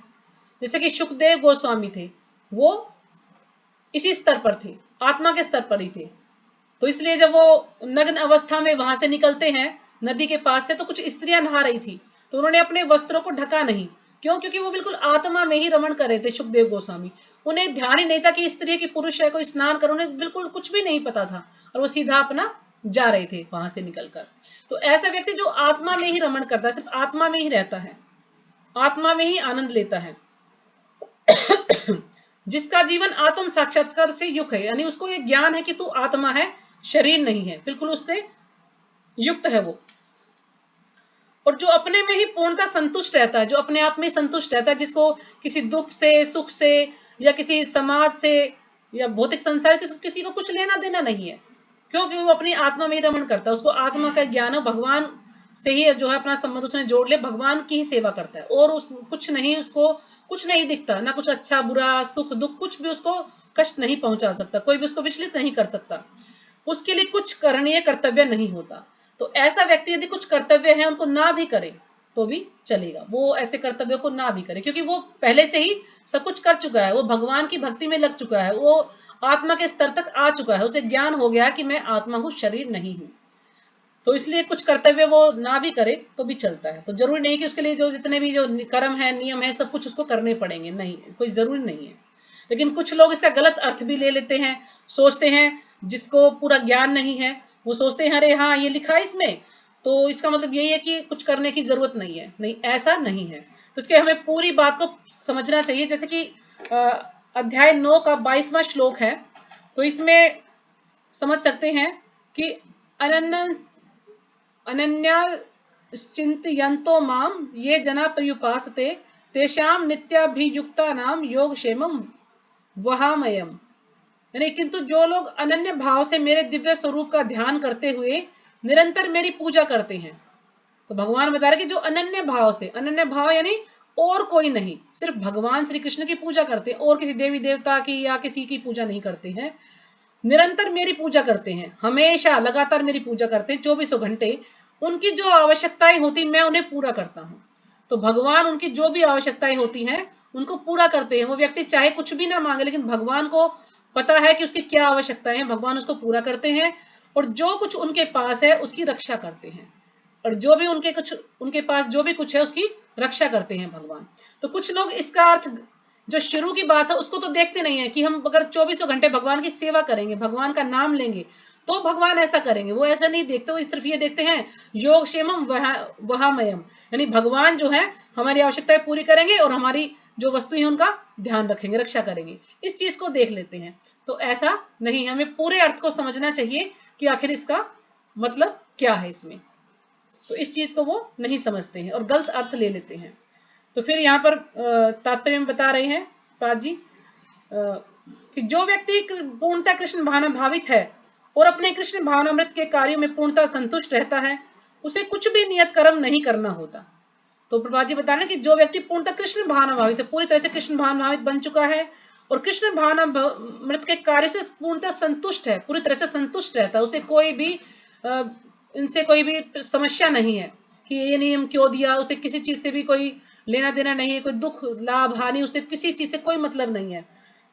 जैसे कि सुखदेव गोस्वामी थे, वो इसी स्तर पर थे, आत्मा के स्तर पर ही थे। तो इसलिए जब वो नग्न अवस्था में वहां से निकलते हैं नदी के पास से, तो कुछ स्त्रियां नहा रही थी, तो उन्होंने अपने वस्त्रों को ढका नहीं। क्यों? क्योंकि वो बिल्कुल आत्मा में ही रमण कर रहे थे सुखदेव गोस्वामी। उन्हें ध्यान ही नहीं था कि स्त्री की पुरुष है, कोई स्नान कर, उन्हें बिल्कुल कुछ भी नहीं पता था, और वो सीधा अपना जा रहे थे वहां से निकलकर। तो ऐसा व्यक्ति जो आत्मा में ही रमण करता है, सिर्फ आत्मा में ही रहता है, आत्मा में ही आनंद लेता है, जिसका जीवन आत्म साक्षात्कार से युक्त है, यानी उसको ये ज्ञान है कि तू आत्मा है, शरीर नहीं है, बिल्कुल उससे युक्त है वो। और जो अपने में ही पूर्णतः संतुष्ट रहता है, जो अपने आप में संतुष्ट रहता है, जिसको किसी दुख से, सुख से, या किसी समाज से, या भौतिक संसार किसी को कुछ लेना देना नहीं है, क्योंकि वो अपनी आत्मा में ही रमण करता है। उसको आत्मा का ज्ञान है, भगवान से ही जो है अपना संबंध उसने जोड़ ले, भगवान की ही सेवा करता है, और उस कुछ नहीं, उसको कुछ नहीं दिखता, ना कुछ अच्छा बुरा सुख दुख, कुछ भी उसको कष्ट नहीं पहुंचा सकता, कोई भी उसको विचलित नहीं कर सकता, उसके लिए कुछ करणीय कर्तव्य नहीं होता। तो ऐसा व्यक्ति यदि कुछ कर्तव्य है उनको ना भी करे तो भी चलेगा, वो ऐसे कर्तव्यों को ना भी करे, क्योंकि वो पहले से ही सब कुछ कर चुका है, वो भगवान की भक्ति में लग चुका है, वो आत्मा के स्तर तक आ चुका है, उसे ज्ञान हो गया कि मैं आत्मा हूं, शरीर नहीं हूं। तो इसलिए कुछ कर्तव्य वो ना भी करे तो भी चलता है। तो जरूरी नहीं कि उसके लिए जो जितने भी जो कर्म है, नियम है, सब कुछ उसको करने पड़ेंगे, नहीं, कोई जरूरी नहीं है। लेकिन कुछ लोग इसका गलत अर्थ भी ले लेते हैं, सोचते हैं, जिसको पूरा ज्ञान नहीं है वो सोचते हैं अरे हाँ ये लिखा है इसमें, तो इसका मतलब यही है कि कुछ करने की जरूरत नहीं है। नहीं, ऐसा नहीं है। तो इसके हमें पूरी बात को समझना चाहिए। जैसे कि अध्याय 9 का 22वां श्लोक है, तो इसमें समझ सकते हैं कि अनन्याश्चिन्तयन्तो माम ये जना पर्युपासते तेषाम नित्याभियुक्तानाम योगक्षेमम वहामयम। यानी किंतु जो लोग अनन्य भाव से मेरे दिव्य स्वरूप का ध्यान करते हुए निरंतर मेरी पूजा करते हैं, तो भगवान बता रहे कि जो अनन्य भाव से, अनन्य भाव यानी और कोई नहीं, सिर्फ भगवान श्री कृष्ण की पूजा करते हैं, और किसी देवी देवता की या किसी की पूजा नहीं करते हैं, निरंतर मेरी पूजा करते हैं, हमेशा लगातार मेरी पूजा करते हैं 24 घंटे, उनकी जो आवश्यकताएं होती मैं उन्हें पूरा करता हूं। तो भगवान उनकी जो भी आवश्यकताएं होती हैं उनको पूरा करते हैं। वो व्यक्ति चाहे कुछ भी ना मांगे, लेकिन भगवान को पता है कि उसकी क्या आवश्यकताएं हैं, भगवान उसको पूरा करते हैं, और जो कुछ उनके पास है उसकी रक्षा करते हैं, और जो भी उनके पास जो भी कुछ है उसकी रक्षा करते हैं भगवान। तो कुछ लोग इसका अर्थ, जो शुरू की बात है उसको तो देखते नहीं है कि हम अगर 24 घंटे भगवान की सेवा करेंगे, भगवान का नाम लेंगे, तो भगवान ऐसा करेंगे। वो ऐसा नहीं देखते, वो सिर्फ ये देखते हैं योगक्षेमम वहामयम, यानी भगवान जो है हमारी आवश्यकताएं पूरी करेंगे और हमारी जो वस्तु है उनका ध्यान रखेंगे, रक्षा करेंगे, इस चीज को देख लेते हैं। तो ऐसा नहीं, हमें पूरे अर्थ को समझना चाहिए कि आखिर इसका मतलब क्या है इसमें। तो इस चीज को वो नहीं समझते हैं और गलत अर्थ ले लेते हैं। तो फिर यहाँ पर तात्पर्य में बता रहे हैं पाद जी कि जो व्यक्ति पूर्णतः कृष्ण भावना भावित है और अपने कृष्ण भावनामृत के कार्यों में पूर्णतः संतुष्ट रहता है, उसे कुछ भी नियत कर्म नहीं करना होता। तो प्रभात जी बता रहे हैं कि जो व्यक्ति पूर्णतः कृष्ण भावना भावित है, पूरी तरह से कृष्ण भावना भावित बन चुका है और कृष्ण भावनामृत के कार्य से पूर्णतः संतुष्ट है, पूरी तरह से संतुष्ट रहता है, उसे कोई भी इनसे कोई भी समस्या नहीं है कि ये नियम क्यों दिया, उसे किसी चीज से भी कोई लेना देना नहीं है, कोई दुख लाभ हानि उसे किसी चीज से कोई मतलब नहीं है,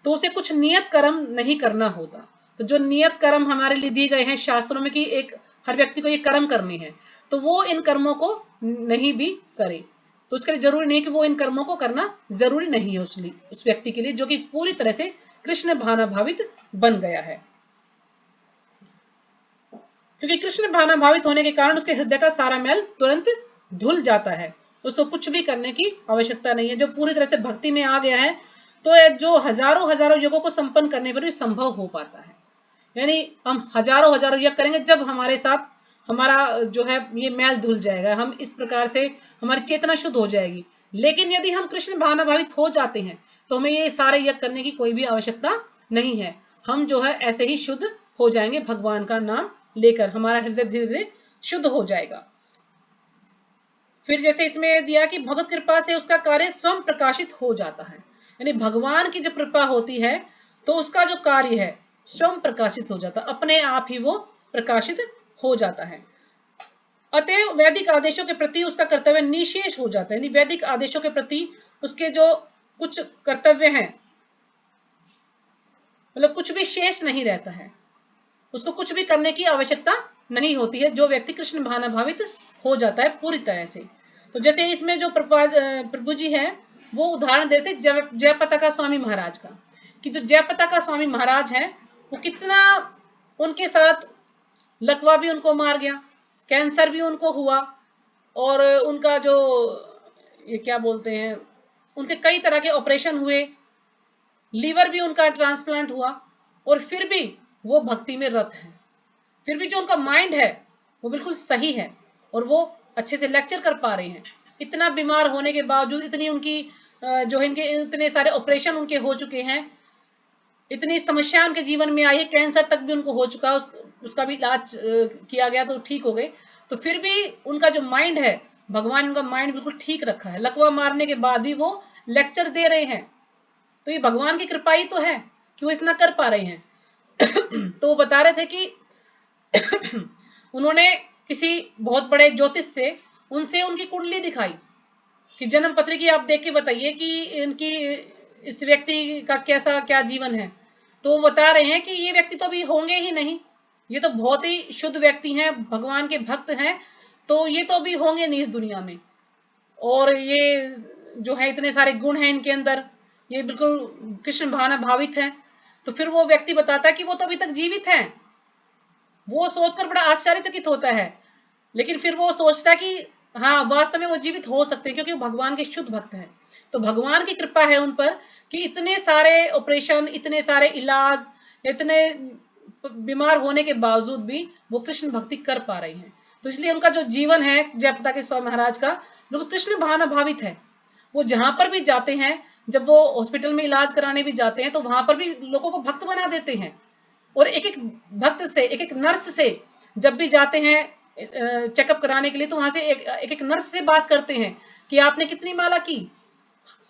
तो उसे कुछ नियत कर्म नहीं करना होता। तो जो नियत कर्म हमारे लिए दिए गए हैं शास्त्रों में कि एक हर व्यक्ति को ये कर्म करने हैं, तो वो इन कर्मों को नहीं भी करे। तो उसके लिए जरूरी नहीं कि वो इन कर्मों को करना जरूरी नहीं है उस व्यक्ति के लिए जो कि पूरी तरह से कृष्ण भावना भावित बन गया है। क्योंकि कृष्ण भावना भावित होने के कारण उसके हृदय का सारा मैल तुरंत धुल जाता है, उसको कुछ भी करने की आवश्यकता नहीं है। जब पूरी तरह से भक्ति में आ गया है तो जो हजारों हजारों योगों को संपन्न करने पर भी संभव हो पाता है। यानी हम हजारों हजारों यज्ञ करेंगे जब हमारे साथ हमारा जो है ये मैल धुल जाएगा, हम इस प्रकार से हमारी चेतना शुद्ध हो जाएगी। लेकिन यदि हम कृष्ण भावना भावित हो जाते हैं तो हमें ये सारे यज्ञ करने की कोई भी आवश्यकता नहीं है, हम जो है ऐसे ही शुद्ध हो जाएंगे, भगवान का नाम लेकर हमारा हृदय धीरे धीरे शुद्ध हो जाएगा। फिर जैसे इसमें दिया कि भगवत कृपा से उसका कार्य स्वयं प्रकाशित हो जाता है, यानी भगवान की जब कृपा होती है तो उसका जो कार्य है स्वयं प्रकाशित हो जाता, अपने आप ही वो प्रकाशित हो जाता है। अतएव वैदिक आदेशों के प्रति उसका कर्तव्य निशेष हो जाता है। वैदिक आदेशों के प्रति उसके जो कुछ कर्तव्य हैं, मतलब कुछ भी शेष नहीं रहता है, उसको कुछ भी करने की आवश्यकता नहीं होती है, जो व्यक्ति कृष्ण भावनाभावित हो जाता है पूरी तरह से। तो जैसे इसमें जो प्रभु जी है वो उदाहरण देते जयपताका स्वामी महाराज का, कि जो जयपताका स्वामी महाराज है वो कितना उनके साथ लकवा भी उनको मार गया, कैंसर भी उनको हुआ, और उनका जो ये क्या बोलते हैं, उनके कई तरह के ऑपरेशन हुए, लीवर भी उनका ट्रांसप्लांट हुआ, और फिर भी वो भक्ति में रत है। फिर भी जो उनका माइंड है वो बिल्कुल सही है, और वो अच्छे से लेक्चर कर पा रहे हैं। इतना बीमार होने के बावजूद, इतनी उनकी जो इनके इतने सारे ऑपरेशन उनके हो चुके हैं, इतनी समस्या उनके जीवन में आई है, कैंसर तक भी उनको हो चुका, उसका भी इलाज किया गया तो ठीक हो गए, तो फिर भी उनका जो माइंड है, भगवान उनका माइंड बिल्कुल ठीक रखा है। लकवा मारने के बाद भी वो लेक्चर दे रहे हैं, तो ये भगवान की कृपा ही तो है कि वो इतना कर पा रहे हैं। तो वो बता रहे थे कि उन्होंने किसी बहुत बड़े ज्योतिष से उनसे उनकी कुंडली दिखाई कि जन्म पत्री की आप देख के बताइए कि इनकी इस व्यक्ति का कैसा क्या जीवन है। तो वो बता रहे हैं कि ये व्यक्ति तो अभी होंगे ही नहीं, ये तो बहुत ही शुद्ध व्यक्ति हैं, भगवान के भक्त हैं, तो ये तो अभी होंगे नहीं इस दुनिया में, और ये जो है इतने सारे गुण हैं इनके अंदर, ये बिल्कुल कृष्ण भावना भावित है। तो फिर वो व्यक्ति बताता है कि वो तो अभी तक जीवित हैं। वो सोचकर बड़ा आश्चर्यचकित होता है, लेकिन फिर वो सोचता है कि हाँ, वास्तव में वो जीवित हो सकते हैं, क्योंकि वो भगवान के शुद्ध भक्त हैं। तो भगवान की कृपा है उन पर कि इतने सारे ऑपरेशन, इतने सारे इलाज, इतने बीमार होने के बावजूद भी वो कृष्ण भक्ति कर पा रहे हैं। तो इसलिए उनका जो जीवन है जयपताका स्वामी महाराज का, बिल्कुल कृष्ण भावना भावित है। वो जहां पर भी जाते हैं, जब वो हॉस्पिटल में इलाज कराने भी जाते हैं, तो वहां पर भी लोगों को भक्त बना देते हैं, और एक एक भक्त से, एक एक नर्स से जब भी जाते हैं चेकअप कराने के लिए, तो वहां से एक एक नर्स से बात करते हैं कि आपने कितनी माला की,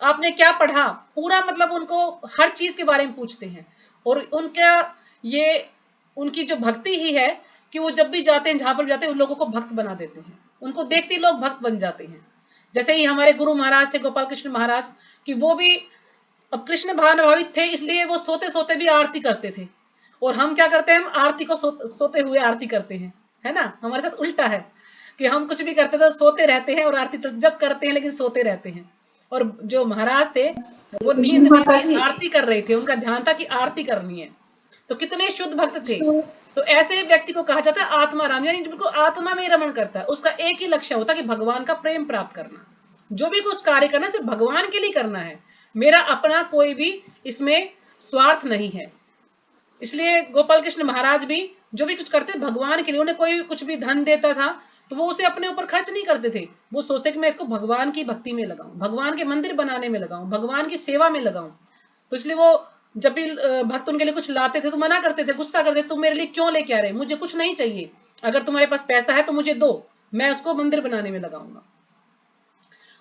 आपने क्या पढ़ा, पूरा मतलब उनको हर चीज के बारे में पूछते हैं। और उनका ये उनकी जो भक्ति ही है कि वो जब भी जाते हैं, जहां पर जाते हैं, उन लोगों को भक्त बना देते हैं, उनको देखते ही लोग भक्त बन जाते हैं। जैसे ही हमारे गुरु महाराज थे गोपाल कृष्ण महाराज, कि वो भी अब कृष्ण भावनाभावित थे, इसलिए वो सोते सोते भी आरती करते थे। और हम क्या करते हैं, हम आरती को सोते हुए आरती करते हैं, है ना। हमारे साथ उल्टा है कि हम कुछ भी करते तो सोते रहते हैं, और आरती जब करते हैं लेकिन सोते रहते हैं। और जो महाराज थे वो नींद में भी आरती कर रहे थे, उनका ध्यान था कि आरती करनी है। तो कितने शुद्ध भक्त थे। तो ऐसे व्यक्ति को कहा जाता है आत्मा राम, यानी बिल्कुल आत्मा में रमण करता है। उसका एक ही लक्ष्य होता है कि भगवान का प्रेम प्राप्त करना। जो भी कुछ कार्य करना सिर्फ भगवान के लिए करना है, मेरा अपना कोई भी इसमें स्वार्थ नहीं है। इसलिए गोपाल कृष्ण महाराज भी जो भी कुछ करते भगवान के लिए, उन्हें कोई कुछ भी धन देता था तो वो उसे अपने ऊपर खर्च नहीं करते थे। वो सोचते कि मैं इसको भगवान की भक्ति में लगाऊं, भगवान के मंदिर बनाने में लगाऊं, भगवान की सेवा में लगाऊं। तो इसलिए वो जब भी भक्त उनके लिए कुछ लाते थे तो मना करते थे, गुस्सा करते थे, तुम मेरे लिए क्यों लेके आ रहे, मुझे कुछ नहीं चाहिए, अगर तुम्हारे पास पैसा है तो मुझे दो, मैं उसको मंदिर बनाने में लगाऊंगा।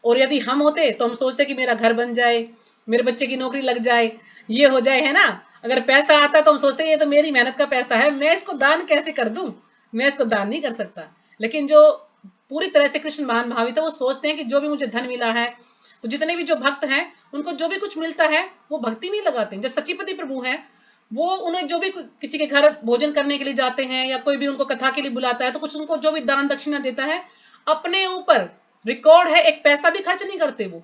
और यदि हम होते तो हम सोचते कि मेरा घर बन जाए, मेरे बच्चे की नौकरी लग जाए, ये हो जाए, है ना। अगर पैसा आता तो हम सोचते ये तो मेरी मेहनत का पैसा है, मैं इसको दान कैसे कर दूं, मैं इसको दान नहीं कर सकता। लेकिन जो पूरी तरह से कृष्ण महान भावित है, वो सोचते हैं कि जो भी मुझे धन मिला है, तो जितने भी जो भक्त हैं उनको जो भी कुछ मिलता है वो भक्ति में लगाते हैं। जो सचिपति प्रभु हैं, वो उन्हें जो भी किसी के घर भोजन करने के लिए जाते हैं, या कोई भी उनको कथा के लिए बुलाता है, तो कुछ उनको जो भी दान दक्षिणा देता है, अपने ऊपर रिकॉर्ड है, एक पैसा भी खर्च नहीं करते वो।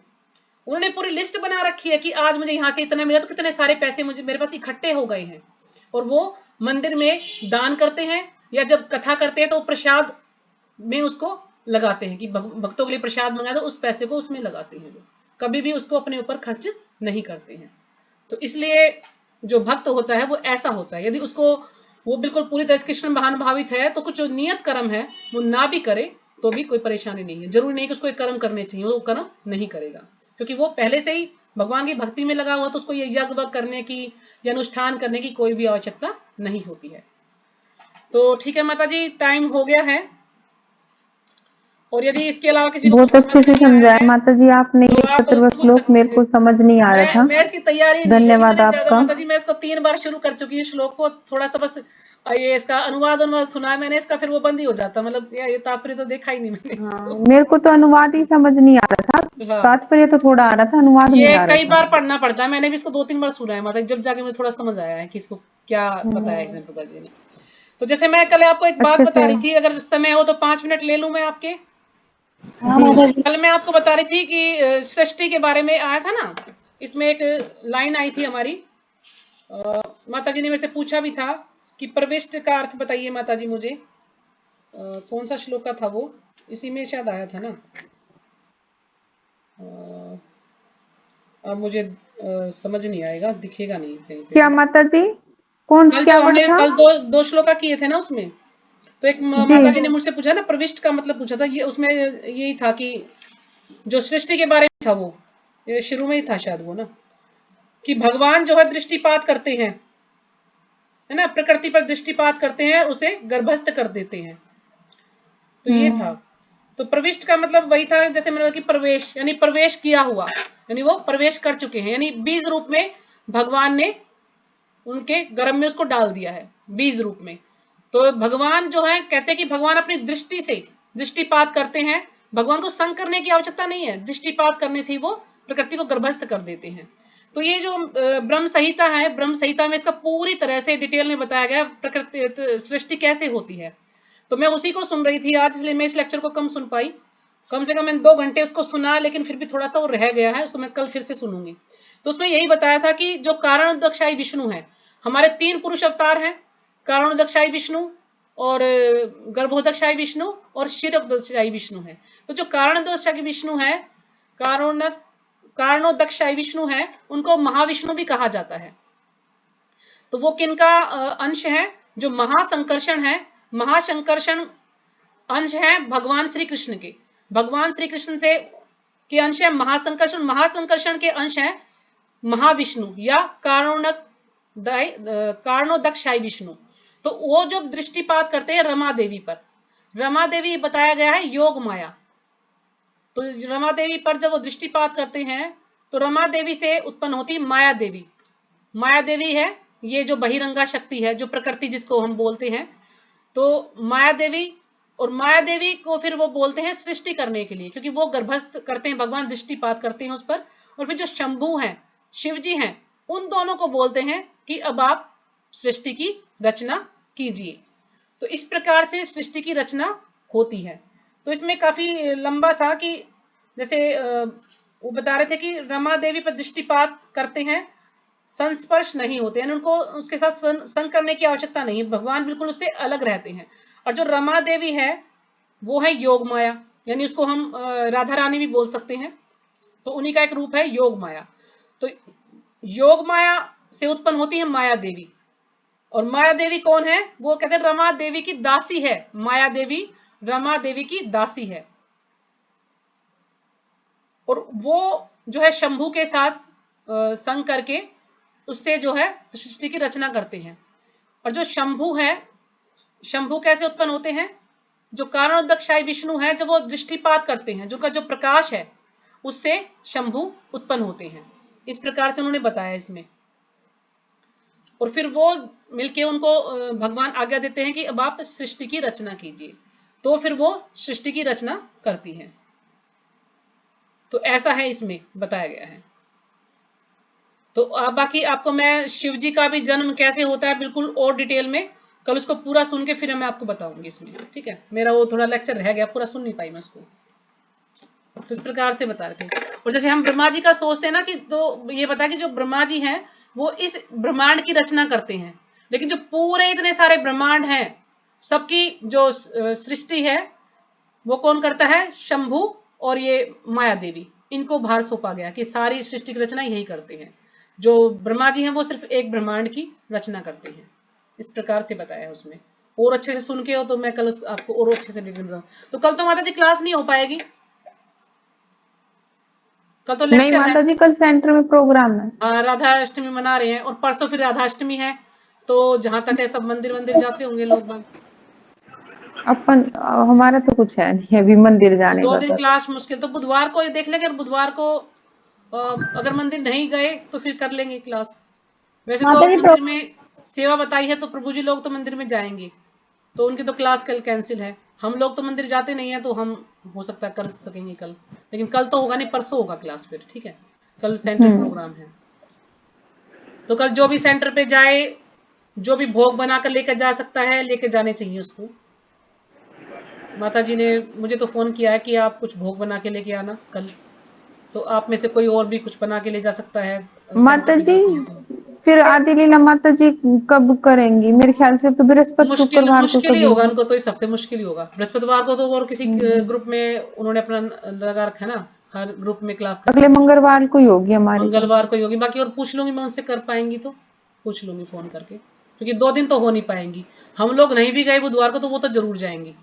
उन्होंने पूरी लिस्ट बना रखी है कि आज मुझे यहाँ से इतना मिला, तो कितने सारे पैसे मुझे मेरे पास इकट्ठे हो गए हैं, और वो मंदिर में दान करते हैं, या जब कथा करते हैं तो प्रसाद में उसको लगाते हैं कि भक्तों के लिए प्रसाद मंगाया, तो उस पैसे को उसमें लगाते हैं। वो कभी भी उसको अपने ऊपर खर्च नहीं करते हैं। तो इसलिए जो भक्त होता है वो ऐसा होता है, यदि उसको वो बिल्कुल पूरी तरह से कृष्ण भावित है, तो कुछ जो नियत कर्म है वो ना भी करे तो भी कोई परेशानी नहीं है। जरूरी नहीं कि उसको एक कर्म करने चाहिए, वो कर्म नहीं करेगा, क्योंकि वो पहले से ही भगवान की भक्ति में लगा हुआ, तो उसको ये यज्ञ वज्ञ करने की या अनुष्ठान करने की कोई भी आवश्यकता नहीं होती है। तो ठीक है माता जी, टाइम हो गया है, और यदि इसके अलावा किसी को बहुत कुछ अच्छे समझ से नहीं आया समझाया है माता जी आपने, तो ये आप 17वां पूछ श्लोक सकते मेरे हैं। को समझ नहीं आ रहा था। मैं इसकी तैयारी नहीं, धन्यवाद इतने ज्यादा आपका। माता जी मैं इसको 3 बार शुरू कर चुकी हूँ श्लोक को, थोड़ा सा बस ये इसका अनुवाद सुना है मैंने इसका, फिर वो बंद ही हो जाता, मतलब ये तात्पर्य तो देखा ही नहीं मैंने हाँ, इसको। मेरे को तो अनुवाद ही समझ नहीं आ रहा था, हाँ, तात्पर्य तो थोड़ा आ रहा था, अनुवाद नहीं ये आ रहा कई था। बार पढ़ना पड़ता है, मैंने भी इसको 2-3 बार सुना है मतलब, जब जाके मुझे थोड़ा समझ आया है कि इसको क्या बताया है इसमें प्रभा जी ने। तो जैसे मैं कल आपको एक बात अच्छे बता से। रही थी, अगर समय हो तो 5 मिनट ले लूं मैं आपके। हाँ जी माता जी। कल मैं आपको बता रही थी कि सृष्टि के बारे में आया था ना, इसमें एक लाइन आई थी हमारी, माता जी ने मेरे से पूछा भी था कि प्रविष्ट का अर्थ बताइए माता जी मुझे, कौन सा श्लोक का था वो, इसी में शायद आया था ना। अब मुझे समझ नहीं आएगा, दिखेगा नहीं कहीं पे क्या भी। माता जी, कौन कल क्या जो वर्ड हमने था? कल दो श्लोका किए थे ना, उसमें तो एक जी माता जी ने मुझसे पूछा ना, प्रविष्ट का मतलब पूछा था, ये उसमें यही था कि जो सृष्टि के बारे में था वो, ये शुरू में ही था शायद वो ना, कि भगवान जो है दृष्टिपात करते हैं, है ना, प्रकृति पर दृष्टिपात करते हैं, उसे गर्भस्थ कर देते हैं। तो ये था। तो प्रविष्ट का मतलब वही था, जैसे मैंने कहा कि प्रवेश, यानी प्रवेश किया हुआ, यानी वो प्रवेश कर चुके हैं, यानी बीज रूप में भगवान ने उनके गर्भ में उसको डाल दिया है, बीज रूप में। तो भगवान जो है, कहते हैं कि भगवान अपनी दृष्टि से दृष्टिपात करते हैं, भगवान को संग करने की आवश्यकता नहीं है, दृष्टिपात करने से ही वो प्रकृति को गर्भस्थ कर देते हैं। तो ये जो ब्रह्म संहिता है, ब्रह्म संहिता में इसका पूरी तरह से डिटेल में बताया गया प्रकृति सृष्टि कैसे होती है। तो मैं उसी को सुन रही थी आज, इसलिए मैं इस लेक्चर को कम सुन पाई, कम से कम मैंने 2 घंटे उसको सुना, लेकिन फिर भी थोड़ा सा वो रह गया है, उसको मैं कल फिर से सुनूंगी। तो उसमें यही बताया था कि जो कारणोदकशाई विष्णु है, हमारे 3 पुरुष अवतार हैं, कारणोदकशाई विष्णु और गर्भोदकशाई विष्णु और क्षीरोदकशाई विष्णु है। तो जो कारणोदकशाई विष्णु है, कारणोदकशाई विष्णु है, उनको महाविष्णु भी कहा जाता है। तो वो किनका अंश है? जो महासंकर्षण है, महासंकर्षण अंश है भगवान श्री कृष्ण के, भगवान श्री कृष्ण से के अंश है महासंकर्षण, महासंकर्षण के अंश है महाविष्णु या कारणोदकशाई विष्णु। तो वो जो दृष्टिपात करते हैं रमा देवी पर, रमा देवी बताया गया है योग माया। तो रमा देवी पर जब वो दृष्टिपात करते हैं तो रमा देवी से उत्पन्न होती माया देवी। माया देवी है ये जो बहिरंगा शक्ति है, जो प्रकृति जिसको हम बोलते हैं। तो माया देवी, और माया देवी को फिर वो बोलते हैं सृष्टि करने के लिए, क्योंकि वो गर्भस्थ करते हैं, भगवान दृष्टिपात करते हैं उस पर। और फिर जो शंभु हैं, शिव जी हैं, उन दोनों को बोलते हैं कि अब आप सृष्टि की रचना कीजिए। तो इस प्रकार से सृष्टि की रचना होती है। तो इसमें काफी लंबा था कि जैसे वो बता रहे थे कि रमा देवी पर दृष्टिपात करते हैं, संस्पर्श नहीं होते, यानी उनको उसके साथ संग करने की आवश्यकता नहीं है, भगवान बिल्कुल उससे अलग रहते हैं। और जो रमा देवी है वो है योग माया, यानी उसको हम राधा रानी भी बोल सकते हैं। तो उन्हीं का एक रूप है योग माया। तो योग माया से उत्पन्न होती है माया देवी। और माया देवी कौन है? वो कहते हैं रमा देवी की दासी है, माया देवी रमा देवी की दासी है। और वो जो है शंभू के साथ संग करके उससे जो है सृष्टि की रचना करते हैं। और जो शंभू है, शंभू कैसे उत्पन्न होते हैं? जो कारणोदकशाई विष्णु है, जब वो दृष्टिपात करते हैं, जो का जो प्रकाश है उससे शंभू उत्पन्न होते हैं। इस प्रकार से उन्होंने बताया इसमें। और फिर वो मिलके उनको भगवान आज्ञा देते हैं कि अब आप सृष्टि की रचना कीजिए। तो फिर वो सृष्टि की रचना करती है। तो ऐसा है इसमें बताया गया है। तो बाकी आपको मैं शिव जी का भी जन्म कैसे होता है बिल्कुल और डिटेल में कल उसको पूरा सुन के फिर मैं आपको बताऊंगी इसमें, ठीक है। मेरा वो थोड़ा लेक्चर रह गया, पूरा सुन नहीं पाई मैं उसको। तो इस प्रकार से बता रहे थे। और जैसे हम ब्रह्मा जी का सोचते हैं ना कि, तो ये बता कि जो ब्रह्मा जी हैं वो इस ब्रह्मांड की रचना करते हैं, लेकिन जो पूरे इतने सारे ब्रह्मांड हैं सबकी जो सृष्टि है वो कौन करता है? शंभू और ये माया देवी, इनको भार सौंपा गया कि सारी सृष्टि की रचना यही करते हैं। जो ब्रह्मा जी हैं वो सिर्फ एक ब्रह्मांड की रचना करते हैं। इस प्रकार से बताया है उसमें। और अच्छे से सुन के हो तो मैं कल आपको और अच्छे से डिटेल बताऊं। तो कल तो माता जी क्लास नहीं हो पाएगी, कल तो नहीं लेक्चर है। माता जी, कल सेंटर में प्रोग्राम है। हाँ, राधा अष्टमी मना रहे हैं और परसों फिर राधा अष्टमी है। तो जहां तक है सब मंदिर जाते होंगे लोग बाग। अपन हमारा तो कुछ है नहीं अभी मंदिर जाने 2 का दिन तो। क्लास मुश्किल, तो बुधवार को ये देख लेंगे, और बुधवार को अगर मंदिर नहीं गए तो फिर कर लेंगे क्लास। वैसे तो मंदिर में सेवा बताई है तो प्रभु जी लोग तो मंदिर में जाएंगे, तो उनकी तो क्लास कल कैंसिल है। हम लोग तो मंदिर जाते नहीं है, तो हम हो सकता है कर सकेंगे कल, लेकिन कल तो होगा नहीं, परसों होगा क्लास फिर, ठीक है। कल सेंट्रल प्रोग्राम है, तो कल जो भी सेंटर पे जाए, जो भी भोग बनाकर लेकर जा सकता है लेकर जाने चाहिए उसको। माता जी ने मुझे तो फोन किया है कि आप कुछ भोग बना के लेके आना कल, तो आप में से कोई और भी कुछ बना के ले जा सकता है सेंटर माता पे जी जाते हैं तो। फिर आदि लीला माता जी कब करेंगी? मेरे ख्याल से तो बृहस्पति मुश्किल शुक्रवार को मुश्किल ही कभी। होगा उनको तो, इस हफ्ते मुश्किल ही होगा। बृहस्पतिवार को तो और किसी ग्रुप में उन्होंने अपना लगा रखा है ना, हर ग्रुप में क्लास करते अगले हैं। मंगलवार को ही होगी हमारी तो। मंगलवार को ही होगी, बाकी और पूछ लूंगी मैं उनसे, कर पाएंगी तो पूछ लूंगी फोन करके, क्योंकि 2 दिन तो हो नहीं पाएंगी। हम लोग नहीं भी गए बुधवार को तो वो तो जरूर जाएंगी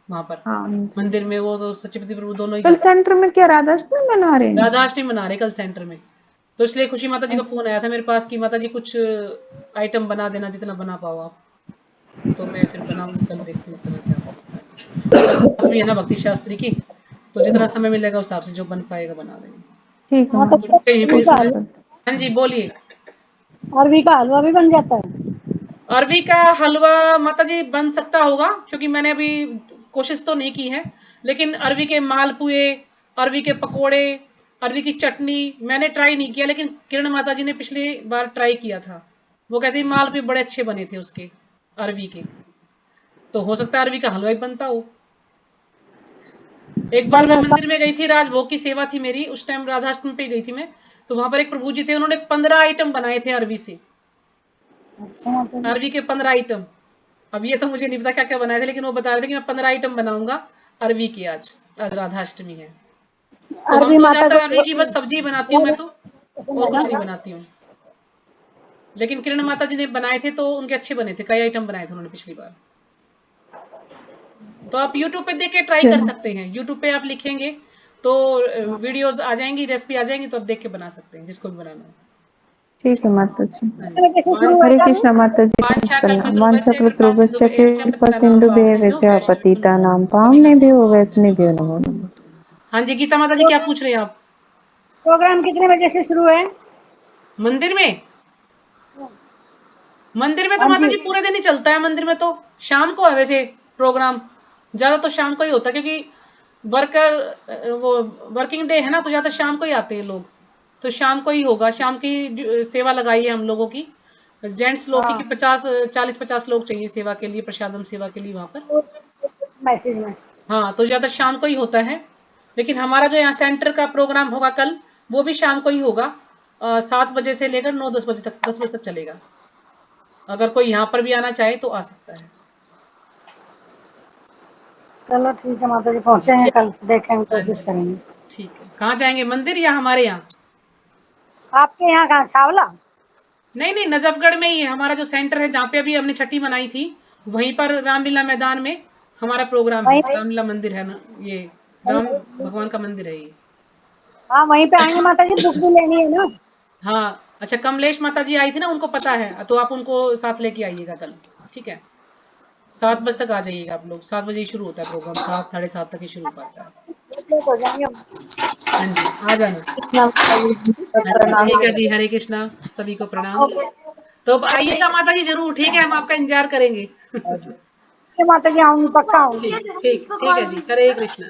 वहां पर हाँ जी। मंदिर में, वो तो सचिपति प्रभु दोनों ही कल जाते सेंटर में क्या राधाष्टमी मना रहे हैं। हैं? राधाष्टमी मना रहे कल सेंटर में, तो इसलिए खुशी माता जी का फोन आया था मेरे पास कि माता जी कुछ आइटम बना देना जितना बना पाओ आप, तो मैं फिर बनाऊंगी कल, देखती हूँ कितना क्या हो सकता है। कल क्लास भी है ना भक्ति शास्त्री की, तो जितना समय मिलेगा उस हिसाब से जो बन पाएगा बना देंगे। ठीक है हाँ तो माता जी, कहीं कोशिश पे, कर। हाँ जी बोलिए। अरबी का हलवा भी बन जाता है। अरबी का हलवा माता जी बन सकता होगा, क्योंकि मैंने अभी कोशिश तो नहीं की है, लेकिन अरबी के मालपुए, अरबी के पकोड़े, अरबी की चटनी मैंने ट्राई नहीं किया, लेकिन किरण माता जी ने पिछली बार ट्राई किया था। वो कहती मालपुए बड़े अच्छे बने थे उसके, अरबी के, तो हो सकता है अरबी का हलवा ही बनता हो। एक बार मैं मंदिर में गई थी, राजभोग की सेवा थी मेरी, उस टाइम राधाष्टमी पे गई थी मैं, तो वहां पर एक प्रभु जी थे, उन्होंने 15 आइटम बनाए थे अरबी से, अरबी के 15 आइटम। अब ये तो मुझे नहीं पता क्या क्या बनाए थे, लेकिन वो बता रहे थे कि मैं 15 आइटम बनाऊंगा अरबी की, आज राधाष्टमी है। तो हम अरबी तो माता ज्यादातर अरबी की को बस सब्जी बनाती हूँ मैं तो, और कुछ नहीं बनाती हूँ। लेकिन किरण माता जी ने बनाए थे तो उनके अच्छे बने थे, कई आइटम बनाए थे उन्होंने पिछली बार। तो आप यूट्यूब पे देख के ट्राई कर सकते हैं, यूट्यूब पे आप लिखेंगे तो वीडियोस आ जाएंगी, रेसिपी आ जाएंगी, तो आप देख के बना सकते हैं जिसको भी बनाना हो। ठीक है माता जी। हाँ हरे कृष्णा माता जी, वांछा प्रणाम। कल्पतरुभ्यश्च कृपा वाञ्छाकल्पतरुभ्यश्च सिन्धुभ्यश्च कृपा सिंधु पतितानां च पतितानां पावनेभ्यो वैष्णवेभ्यो नमो नमः। हाँ जी गीता माता जी, क्या पूछ रहे हैं आप? प्रोग्राम कितने बजे से शुरू है? मंदिर में? मंदिर में तो हाँ माता जी। जी पूरे दिन ही चलता है। मंदिर में तो शाम को है वैसे प्रोग्राम, ज्यादा तो शाम को ही होता है, क्योंकि वो वर्किंग डे है ना, तो ज्यादा शाम को ही आते हैं लोग, तो शाम को ही होगा। शाम की सेवा लगाई है हम लोगों की, जेंट्स लोग की 40-50 लोग चाहिए सेवा के लिए, प्रसादम सेवा के लिए वहां पर। मैसेज में। हाँ तो ज्यादा शाम को ही होता है, लेकिन हमारा जो यहाँ सेंटर का प्रोग्राम होगा कल, वो भी शाम को ही होगा। 7 बजे से लेकर 9-10 बजे तक, 10 बजे तक चलेगा। अगर कोई यहाँ पर भी आना चाहे तो आ सकता है। चलो ठीक है माता जी, पहुंचे हैं कल, देखेंगे, हाँ कोशिश जी करेंगे। ठीक है। कहाँ जाएंगे, मंदिर या हमारे यहाँ? आपके यहाँ कहाँ, छावला? नहीं नहीं, नजफगढ़ में ही है हमारा जो सेंटर है, जहाँ पे अभी हमने छठी मनाई थी, वहीं पर रामलीला मैदान में हमारा प्रोग्राम है। वहीं रामलीला मंदिर है ना ये, राम भगवान का मंदिर है ये। हाँ वहीं पे आएंगे माता जी, बुक भी लेनी है ना। हाँ अच्छा, कमलेश माता जी आई थी ना, उनको पता है, तो आप उनको साथ लेके आइएगा कल, ठीक है। 7 बजे तक आ जाइएगा आप लोग, 7 बजे ही शुरू होता है प्रोग्राम, 7-7:30 तक ही शुरू हो पाता है। हो जाएंगे। हाँ जी आ जाना। हाँ जी प्रणाम। ठीक है जी, हरे कृष्णा, सभी को प्रणाम। तो अब आइएगा माता जी जरूर, ठीक है, हम आपका इंतजार करेंगे। माता जी आऊंगी, पक्का आऊंगी। ठीक ठीक ठीक है जी, हरे कृष्णा।